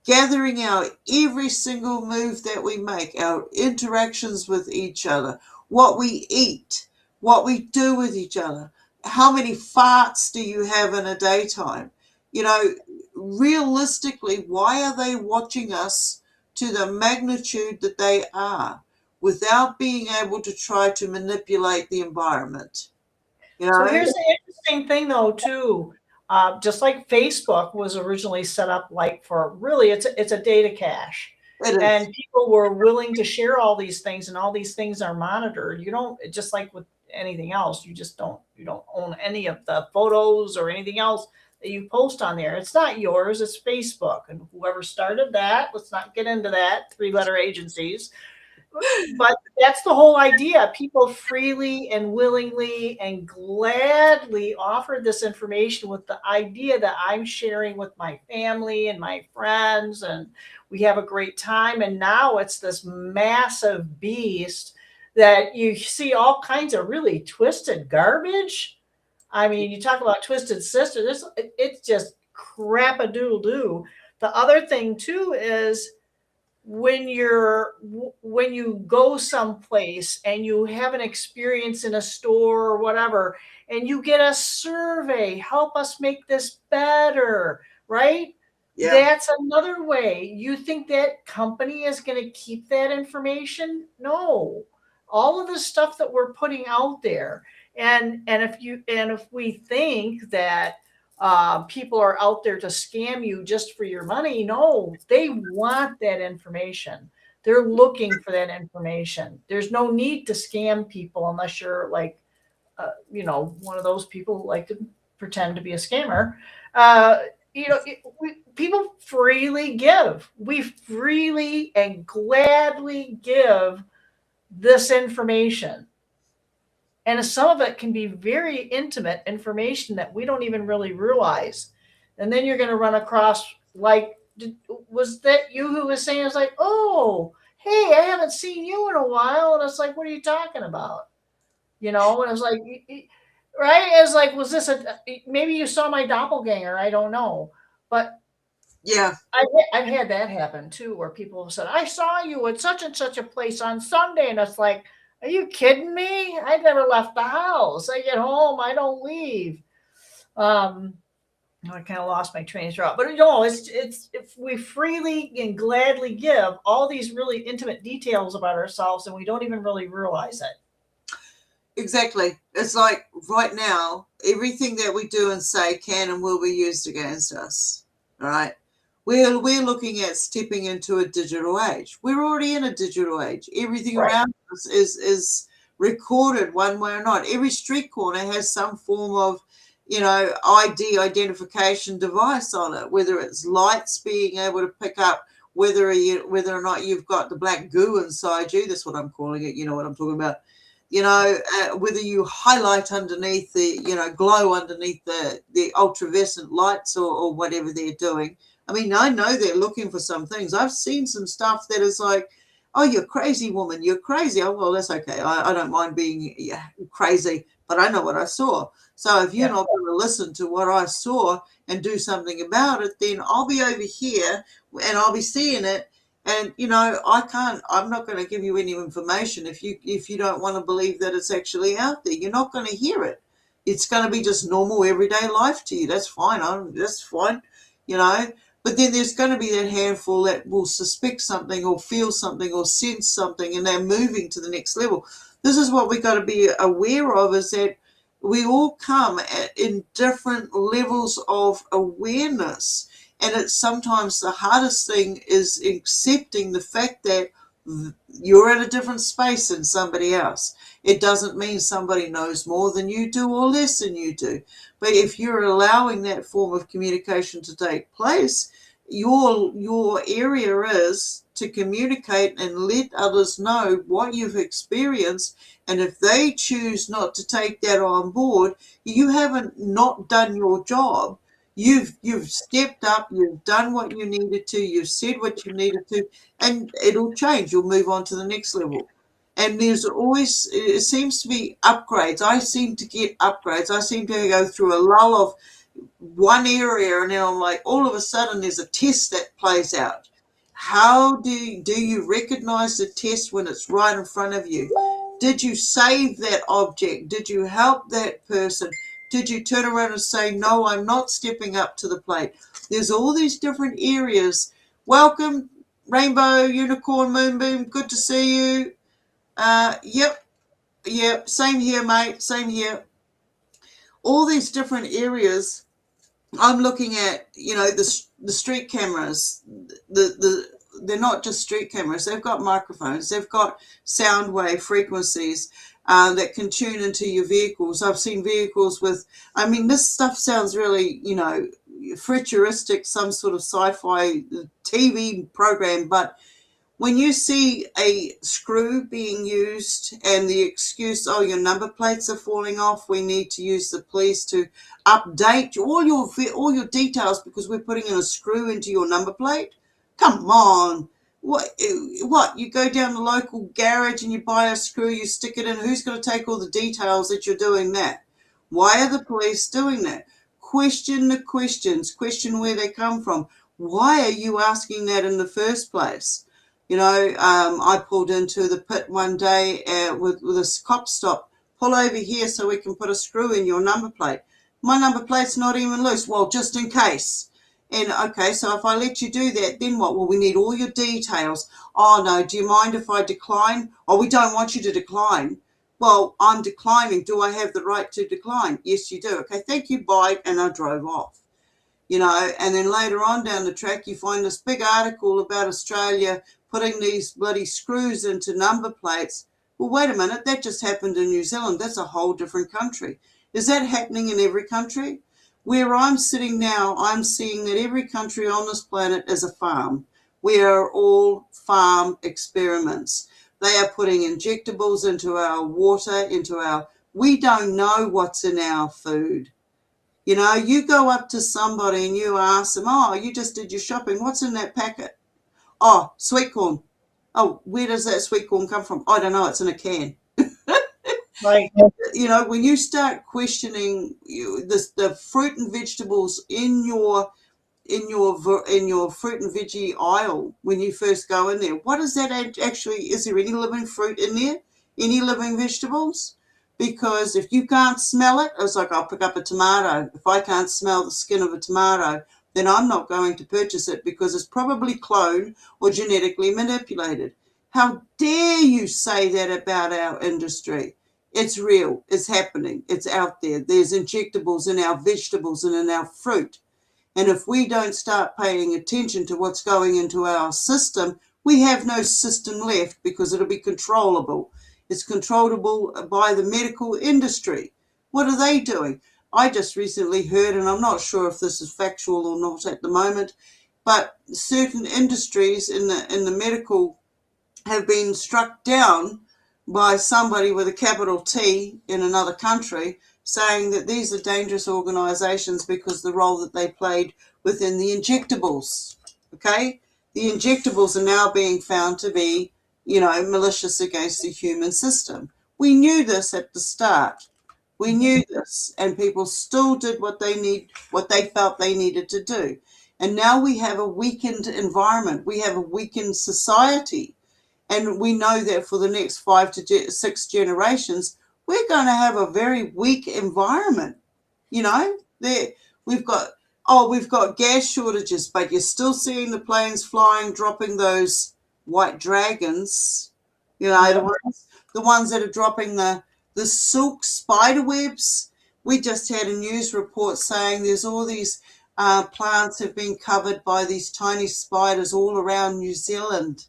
Speaker 1: gathering our every single move that we make, our interactions with each other, what we eat, what we do with each other? How many farts do you have in a daytime? Realistically, why are they watching us to the magnitude that they are without being able to try to manipulate the environment?
Speaker 3: So here's the interesting thing, though, too. Just like Facebook was originally set up, like for really, it's a data cache,
Speaker 1: It is.
Speaker 3: and people were willing to share all these things, and all these things are monitored. You don't, just like with anything else, you don't own any of the photos or anything else that you post on there. It's not yours. It's Facebook, and whoever started that. Let's not get into that. Three-letter agencies. But that's the whole idea. People freely and willingly and gladly offered this information with the idea that I'm sharing with my family and my friends, and we have a great time. And now it's this massive beast that you see all kinds of really twisted garbage. I mean, you talk about twisted sister. It's just crap a doodle doo. The other thing too is when you go someplace and you have an experience in a store or whatever, and you get a survey, help us make this better, right?
Speaker 1: Yeah.
Speaker 3: That's another way. You think that company is going to keep that information? No. All of the stuff that we're putting out there, And if we think that people are out there to scam you just for your money, no, they want that information. They're looking for that information. There's no need to scam people unless you're like, one of those people who like to pretend to be a scammer. Uh, People freely give. We freely and gladly give this information. And some of it can be very intimate information that we don't even really realize. And then you're going to run across, like, was that you who was saying, it's like, oh, hey, I haven't seen you in a while. And it's like, what are you talking about? And it was like, right? It's like, was this maybe you saw my doppelganger? I don't know. But
Speaker 1: Yeah.
Speaker 3: I've had that happen too, where people have said, I saw you at such and such a place on Sunday. And it's like, are you kidding me? I never left the house. I get home, I don't leave. I kind of lost my train of thought, but it's if we freely and gladly give all these really intimate details about ourselves, and we don't even really realize it.
Speaker 1: Exactly. It's like right now, everything that we do and say can and will be used against us. Right? We're looking at stepping into a digital age. We're already in a digital age. Everything
Speaker 3: Right.
Speaker 1: around us is recorded one way or not. Every street corner has some form of, identification device on it, whether it's lights being able to pick up whether or not you've got the black goo inside you. That's what I'm calling it. You know what I'm talking about. Whether you highlight underneath the, glow underneath the ultraviolet lights or whatever they're doing. I mean, I know they're looking for some things. I've seen some stuff that is like, oh, you're crazy, woman. You're crazy. Oh, well, that's okay. I don't mind being crazy, but I know what I saw. So if you're not going to listen to what I saw and do something about it, then I'll be over here and I'll be seeing it. And, I'm not going to give you any information if you don't want to believe that it's actually out there. You're not going to hear it. It's going to be just normal everyday life to you. That's fine. That's fine, But then there's going to be that handful that will suspect something or feel something or sense something, and they're moving to the next level. This is what we got to be aware of, is that we all come in different levels of awareness. And it's sometimes the hardest thing is accepting the fact that you're at a different space than somebody else. It doesn't mean somebody knows more than you do or less than you do. But if you're allowing that form of communication to take place, your area is to communicate and let others know what you've experienced. And if they choose not to take that on board, you haven't not done your job. You've stepped up, you've done what you needed to, you've said what you needed to, and it'll change. You'll move on to the next level. And there's always, it seems to be upgrades. I seem to get upgrades. I seem to go through a lull of one area, and then I'm like, all of a sudden there's a test that plays out. How do you recognize the test when it's right in front of you? Did you save that object? Did you help that person? Did you turn around and say, no, I'm not stepping up to the plate? There's all these different areas. Welcome, Rainbow, Unicorn, Moonbeam. Good to see you. Yep. Same here, mate. Same here. All these different areas. I'm looking at, the street cameras. They're not just street cameras. They've got microphones. They've got sound wave frequencies that can tune into your vehicles. I've seen vehicles with, this stuff sounds really, futuristic, some sort of sci-fi TV program, but when you see a screw being used and the excuse, oh, your number plates are falling off, we need to use the police to update all your details because we're putting in a screw into your number plate. Come on. What? You go down the local garage and you buy a screw, you stick it in. Who's going to take all the details that you're doing that? Why are the police doing that? Question the questions. Question where they come from. Why are you asking that in the first place? I pulled into the pit one day with a cop stop. Pull over here so we can put a screw in your number plate. My number plate's not even loose. Well, just in case. And okay, so if I let you do that, then what? Well, we need all your details. Oh, no, do you mind if I decline? Oh, we don't want you to decline. Well, I'm declining. Do I have the right to decline? Yes, you do. Okay, thank you, bye. And I drove off. And then later on down the track, you find this big article about Australia putting these bloody screws into number plates. Well, wait a minute, that just happened in New Zealand. That's a whole different country. Is that happening in every country? Where I'm sitting now, I'm seeing that every country on this planet is a farm. We are all farm experiments. They are putting injectables into our water, we don't know what's in our food. You go up to somebody and you ask them, oh, you just did your shopping. What's in that packet? Oh, sweet corn. Oh, where does that sweet corn come from? I don't know. It's in a can.
Speaker 3: Right.
Speaker 1: When you start questioning the fruit and vegetables in your fruit and veggie aisle when you first go in there, what is that actually? Is there any living fruit in there? Any living vegetables? Because if you can't smell it, it's like I'll pick up a tomato. If I can't smell the skin of a tomato, then I'm not going to purchase it because it's probably cloned or genetically manipulated. How dare you say that about our industry? It's real. It's happening. It's out there. There's injectables in our vegetables and in our fruit. And if we don't start paying attention to what's going into our system, we have no system left because it'll be controllable. It's controllable by the medical industry. What are they doing? I just recently heard, and I'm not sure if this is factual or not at the moment, but certain industries in the medical have been struck down by somebody with a capital T in another country, saying that these are dangerous organisations because the role that they played within the injectables. Okay? The injectables are now being found to be, malicious against the human system. We knew this at the start. We knew this, and people still did what they felt they needed to do. And now we have a weakened environment. We have a weakened society. And we know that for the next 5 to 6 generations, we're going to have a very weak environment. We've got gas shortages, but you're still seeing the planes flying, dropping those white dragons. The ones that are dropping the silk spider webs. We just had a news report saying there's all these plants have been covered by these tiny spiders all around New Zealand.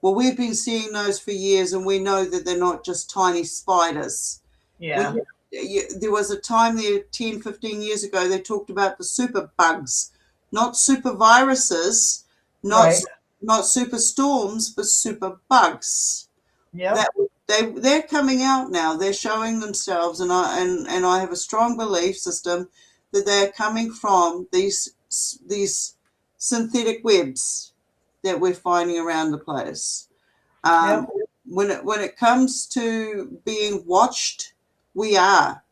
Speaker 1: Well, we've been seeing those for years, and we know that they're not just tiny spiders.
Speaker 3: Yeah.
Speaker 1: There was a time there 10, 15 years ago, they talked about the super bugs, not super viruses, not super storms, but super bugs.
Speaker 3: Yeah.
Speaker 1: They're coming out now. They're showing themselves, and I have a strong belief system that they're coming from these synthetic webs that we're finding around the place. When it comes to being watched, we are.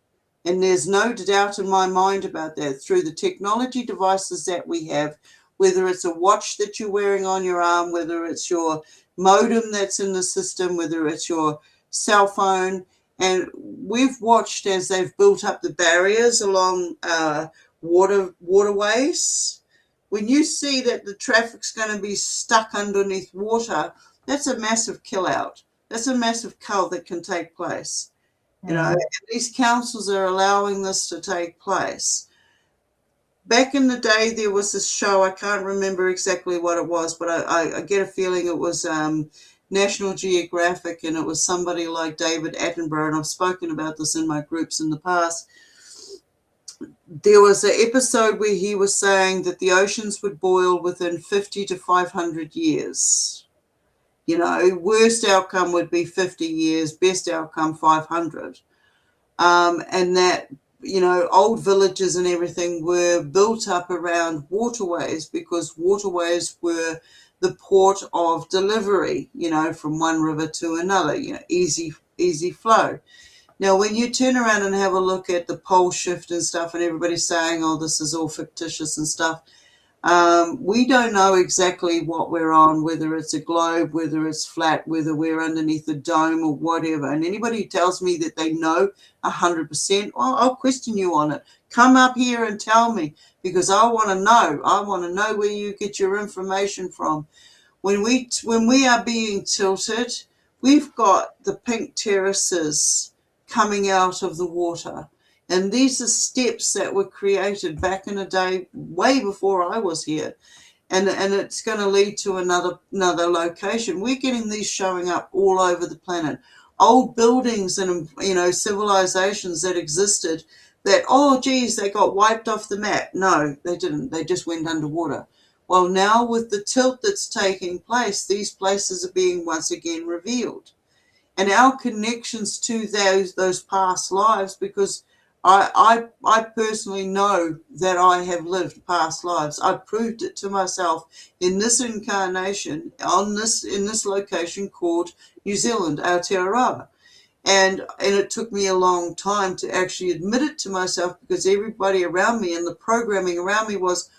Speaker 1: And there's no doubt in my mind about that. Through the technology devices that we have, whether it's a watch that you're wearing on your arm, whether it's your modem that's in the system, whether it's your cell phone. And we've watched as they've built up the barriers along waterways. When you see that the traffic's going to be stuck underneath water, that's a massive kill out. That's a massive cull that can take place. These councils are allowing this to take place. Back in the day, there was this show, I can't remember exactly what it was, but I get a feeling it was National Geographic, and it was somebody like David Attenborough, and I've spoken about this in my groups in the past. There was an episode where he was saying that the oceans would boil within 50 to 500 years. Worst outcome would be 50 years, best outcome 500. And that, old villages and everything were built up around waterways because waterways were the port of delivery, from one river to another, easy flow. Now, when you turn around and have a look at the pole shift and stuff, and everybody's saying, oh, this is all fictitious and stuff, we don't know exactly what we're on, whether it's a globe, whether it's flat, whether we're underneath a dome or whatever. And anybody who tells me that they know 100%, well, I'll question you on it. Come up here and tell me, because I want to know. I want to know where you get your information from. When we are being tilted, we've got the pink terraces coming out of the water. And these are steps that were created back in a day, way before I was here. And it's going to lead to another location. We're getting these showing up all over the planet. Old buildings and, you know, civilizations that existed that, oh, geez, they got wiped off the map. No, they didn't. They just went underwater. Well, now with the tilt that's taking place, these places are being once again revealed. And our connections to those past lives, because I personally know that I have lived past lives. I proved it to myself in this incarnation in this location called New Zealand, Aotearoa. And it took me a long time to actually admit it to myself, because everybody around me and the programming around me was,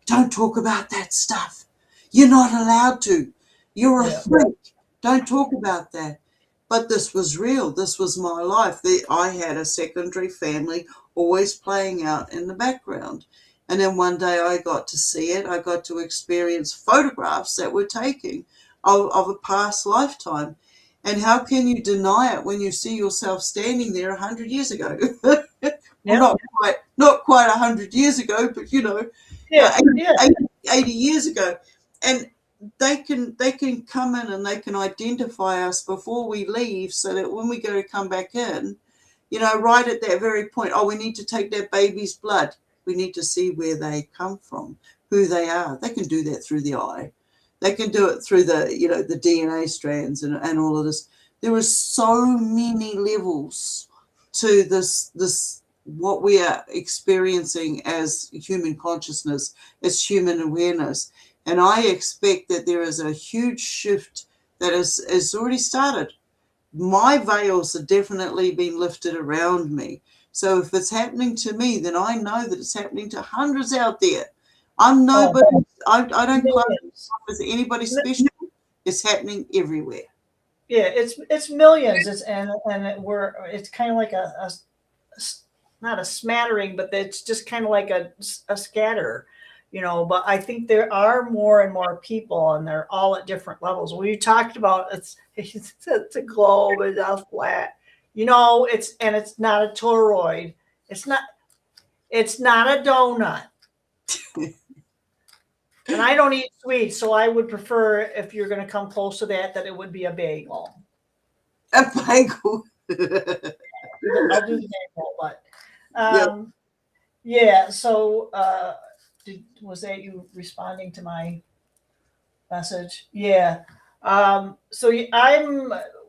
Speaker 1: don't talk about that stuff. You're not allowed to. You're a freak. Don't talk about that. But this was real. This was my life. I had a secondary family always playing out in the background. And then one day I got to see it. I got to experience photographs that were taken of a past lifetime. And how can you deny it when you see yourself standing there 100 years ago? Well, not quite 100 years ago, but, you know, 80 years ago. And they can come in and they can identify us before we leave, so that when we go to come back in, you know, right at that very point, oh, we need to take that baby's blood. We need to see where they come from, who they are. They can do that through the eye. They can do it through the, you know, the DNA strands and all of this. There are so many levels to this what we are experiencing as human consciousness, as human awareness. And I expect that there is a huge shift that is already started. My veils have definitely been lifted around me. So if it's happening to me, then I know that it's happening to hundreds out there. I'm nobody. I don't class as anybody special. It's happening everywhere.
Speaker 3: Yeah, it's millions. It's it's kind of like a not a smattering, but it's just kind of like a scatter, you know. But I think there are more and more people, and they're all at different levels. We talked about it's a globe, it's a flat, you know. It's not a toroid. It's not a donut. And I don't eat sweets, so I would prefer, if you're going to come close to that it would be a bagel.
Speaker 1: A bagel.
Speaker 3: I'll do the bagel, but yeah. So was that you responding to my message? Yeah. So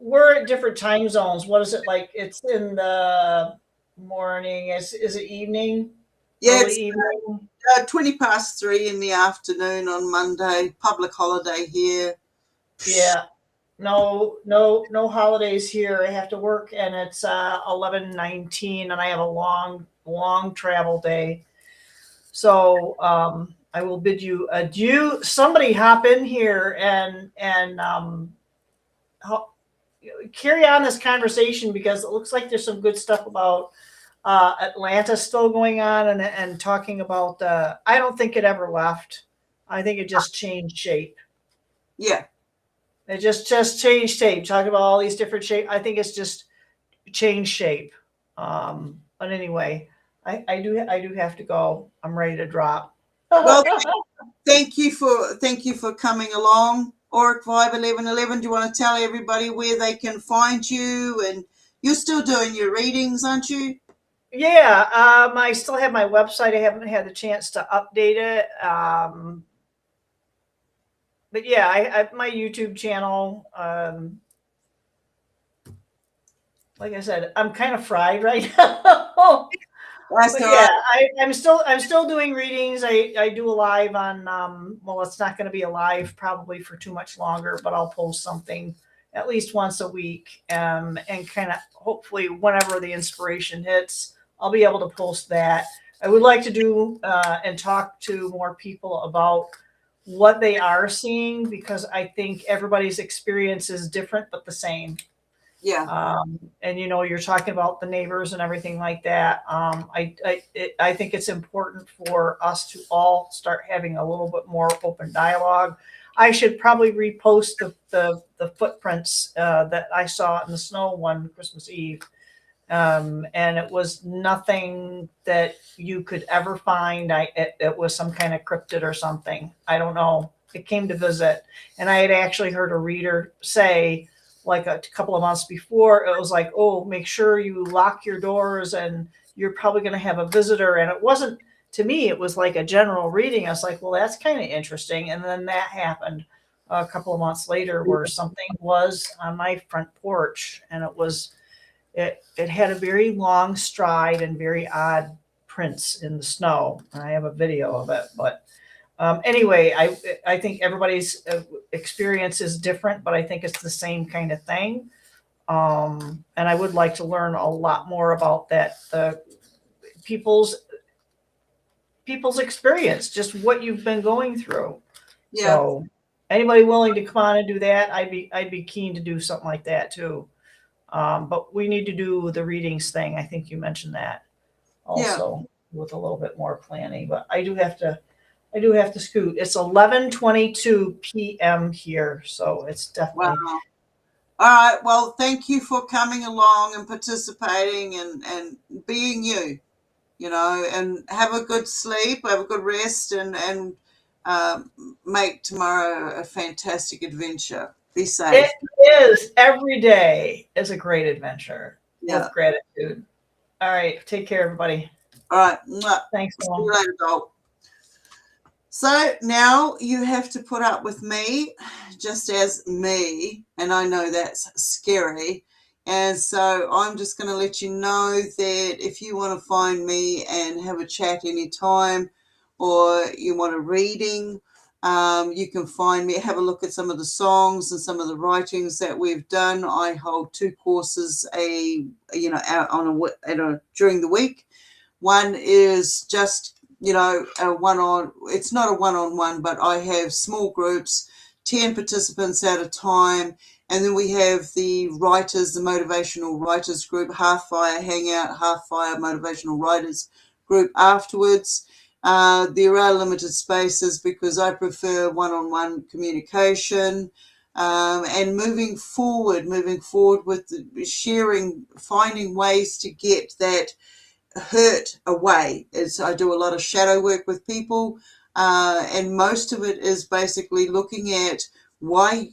Speaker 3: we're at different time zones. What is it like? It's in the morning. Is it evening?
Speaker 1: Yeah,
Speaker 3: early
Speaker 1: it's
Speaker 3: evening.
Speaker 1: 3:20 in the afternoon on Monday. Public holiday here.
Speaker 3: Yeah. No holidays here. I have to work, and it's 11:19, and I have a long travel day. So I will bid you adieu. Somebody hop in here and carry on this conversation, because it looks like there's some good stuff about Atlanta still going on, and talking about. I don't think it ever left. I think it just changed shape.
Speaker 1: Yeah.
Speaker 3: It just changed shape. Talking about all these different shapes. I think it's just changed shape. But anyway, I do have to go. I'm ready to drop.
Speaker 1: Well, thank you for coming along. Auric Vibe 1111. Do you want to tell everybody where they can find you? And you're still doing your readings, aren't you?
Speaker 3: Yeah, I still have my website. I haven't had the chance to update it. But yeah, I my YouTube channel. Like I said, I'm kind of fried right now. But yeah, I'm still doing readings. I do a live on. Well, it's not going to be a live probably for too much longer, but I'll post something at least once a week, and kind of hopefully whenever the inspiration hits, I'll be able to post that. I would like to do and talk to more people about what they are seeing, because I think everybody's experience is different but the same.
Speaker 1: Yeah.
Speaker 3: And you know, you're talking about the neighbors and everything like that. I think it's important for us to all start having a little bit more open dialogue. I should probably repost the footprints that I saw in the snow one Christmas Eve. And it was nothing that you could ever find. It was some kind of cryptid or something. I don't know. It came to visit, and I had actually heard a reader say, like a couple of months before, it was like, oh, make sure you lock your doors, and you're probably going to have a visitor. And it wasn't, to me, it was like a general reading. I was like, well, that's kind of interesting. And then that happened a couple of months later, where something was on my front porch, and it had a very long stride and very odd prints in the snow. I have a video of it, but anyway, I think everybody's experience is different, but I think it's the same kind of thing. And I would like to learn a lot more about that, the people's experience, just what you've been going through.
Speaker 1: Yeah.
Speaker 3: So anybody willing to come on and do that, I'd be keen to do something like that too. But we need to do the readings thing. I think you mentioned that also with a little bit more planning, but I do have to scoot. It's 11:22 p.m. here, so it's definitely.
Speaker 1: Wow. All right. Well, thank you for coming along and participating and being you, and have a good sleep, have a good rest, and make tomorrow a fantastic adventure. Be safe.
Speaker 3: It is. Every day is a great adventure with gratitude. All right. Take care, everybody.
Speaker 1: All right.
Speaker 3: Thanks.
Speaker 1: See you later, doll. So now you have to put up with me just as me, and I know that's scary. And so I'm just going to let you know that if you want to find me and have a chat anytime, or you want a reading, you can find me, have a look at some of the songs and some of the writings that we've done. I hold 2 courses out during the week. One is just it's not a one-on-one, but I have small groups, 10 participants at a time. And then we have the writers, the motivational writers group, Half Fire Hangout, Half Fire Motivational Writers group afterwards. There are limited spaces because I prefer one-on-one communication. And moving forward with the sharing, finding ways to get that hurt away. I do a lot of shadow work with people, and most of it is basically looking at why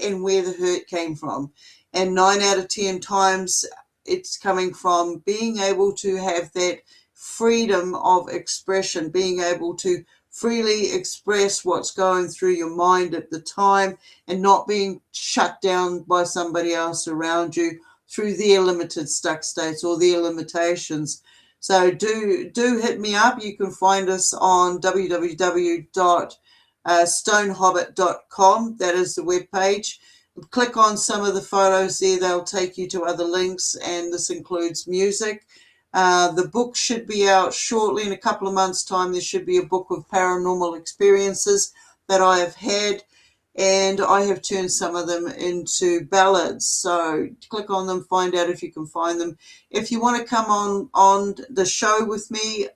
Speaker 1: and where the hurt came from. And 9 out of 10 times it's coming from being able to have that freedom of expression, being able to freely express what's going through your mind at the time, and not being shut down by somebody else around you through their limited stuck states or their limitations. So do hit me up. You can find us on www.stonehobbit.com. That is the webpage. Click on some of the photos there. They'll take you to other links, and this includes music. The book should be out shortly. In a couple of months' time, there should be a book of paranormal experiences that I have had, and I have turned some of them into ballads. So click on them, find out if you can find them. If you want to come on the show with me,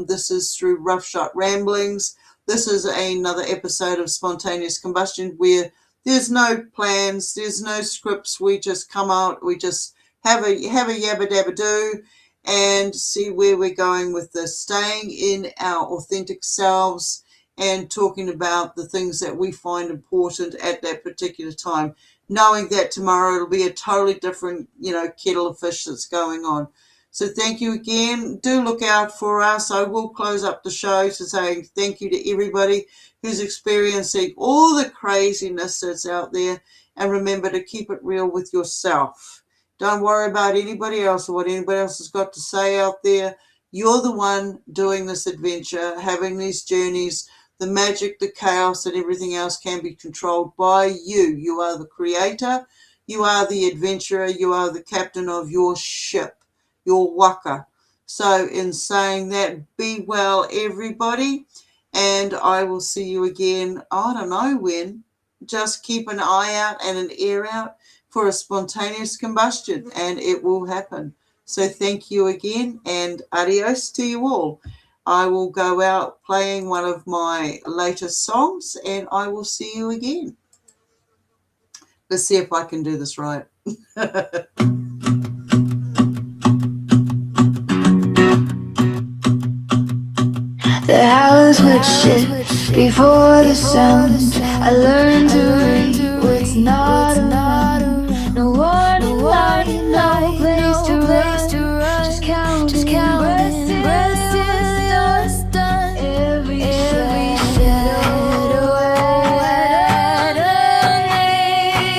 Speaker 1: this is through Rough Shot Ramblings. This is another episode of Spontaneous Combustion where there's no plans, there's no scripts. We just come out, we just have a yabba dabba do and see where we're going with this, staying in our authentic selves and talking about the things that we find important at that particular time, knowing that tomorrow it'll be a totally different, kettle of fish that's going on. So thank you again. Do look out for us. I will close up the show to say thank you to everybody who's experiencing all the craziness that's out there. And remember to keep it real with yourself. Don't worry about anybody else or what anybody else has got to say out there. You're the one doing this adventure, having these journeys. The magic, the chaos, and everything else can be controlled by you. You are the creator. You are the adventurer. You are the captain of your ship, your waka. So in saying that, be well, everybody. And I will see you again, I don't know when. Just keep an eye out and an ear out for a spontaneous combustion, and it will happen. So thank you again, and adios to you all. I will go out playing one of my latest songs, and I will see you again. Let's see if I can do this right.
Speaker 4: The house would shift before the sound. I learned to read what's not around. No one in light, no place to run. Just counting breaths till it's done. Every shadow had a name.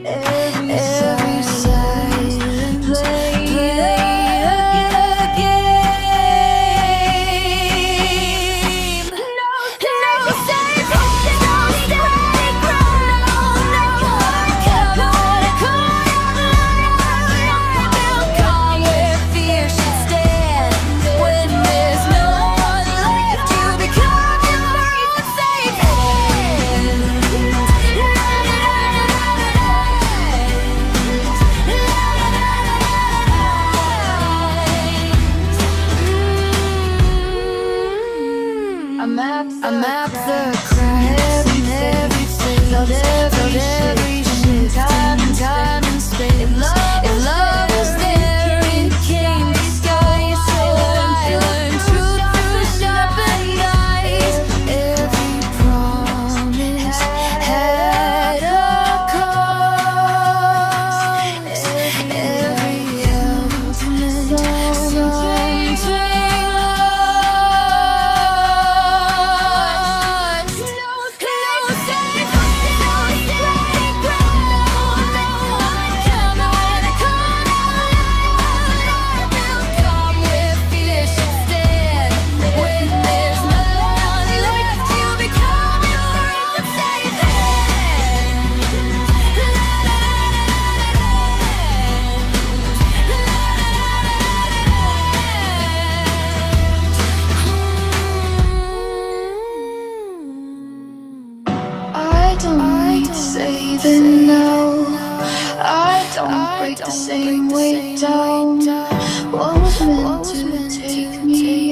Speaker 4: Every silent played a game. I mapped the cracks in everything, felt every shift, time and space. If love was there, it came disguised. So I learned truth through sharpened eyes. Every promise had a cost. Every ultimate something. I don't need to say the no. I don't break the same way down. What was meant to take me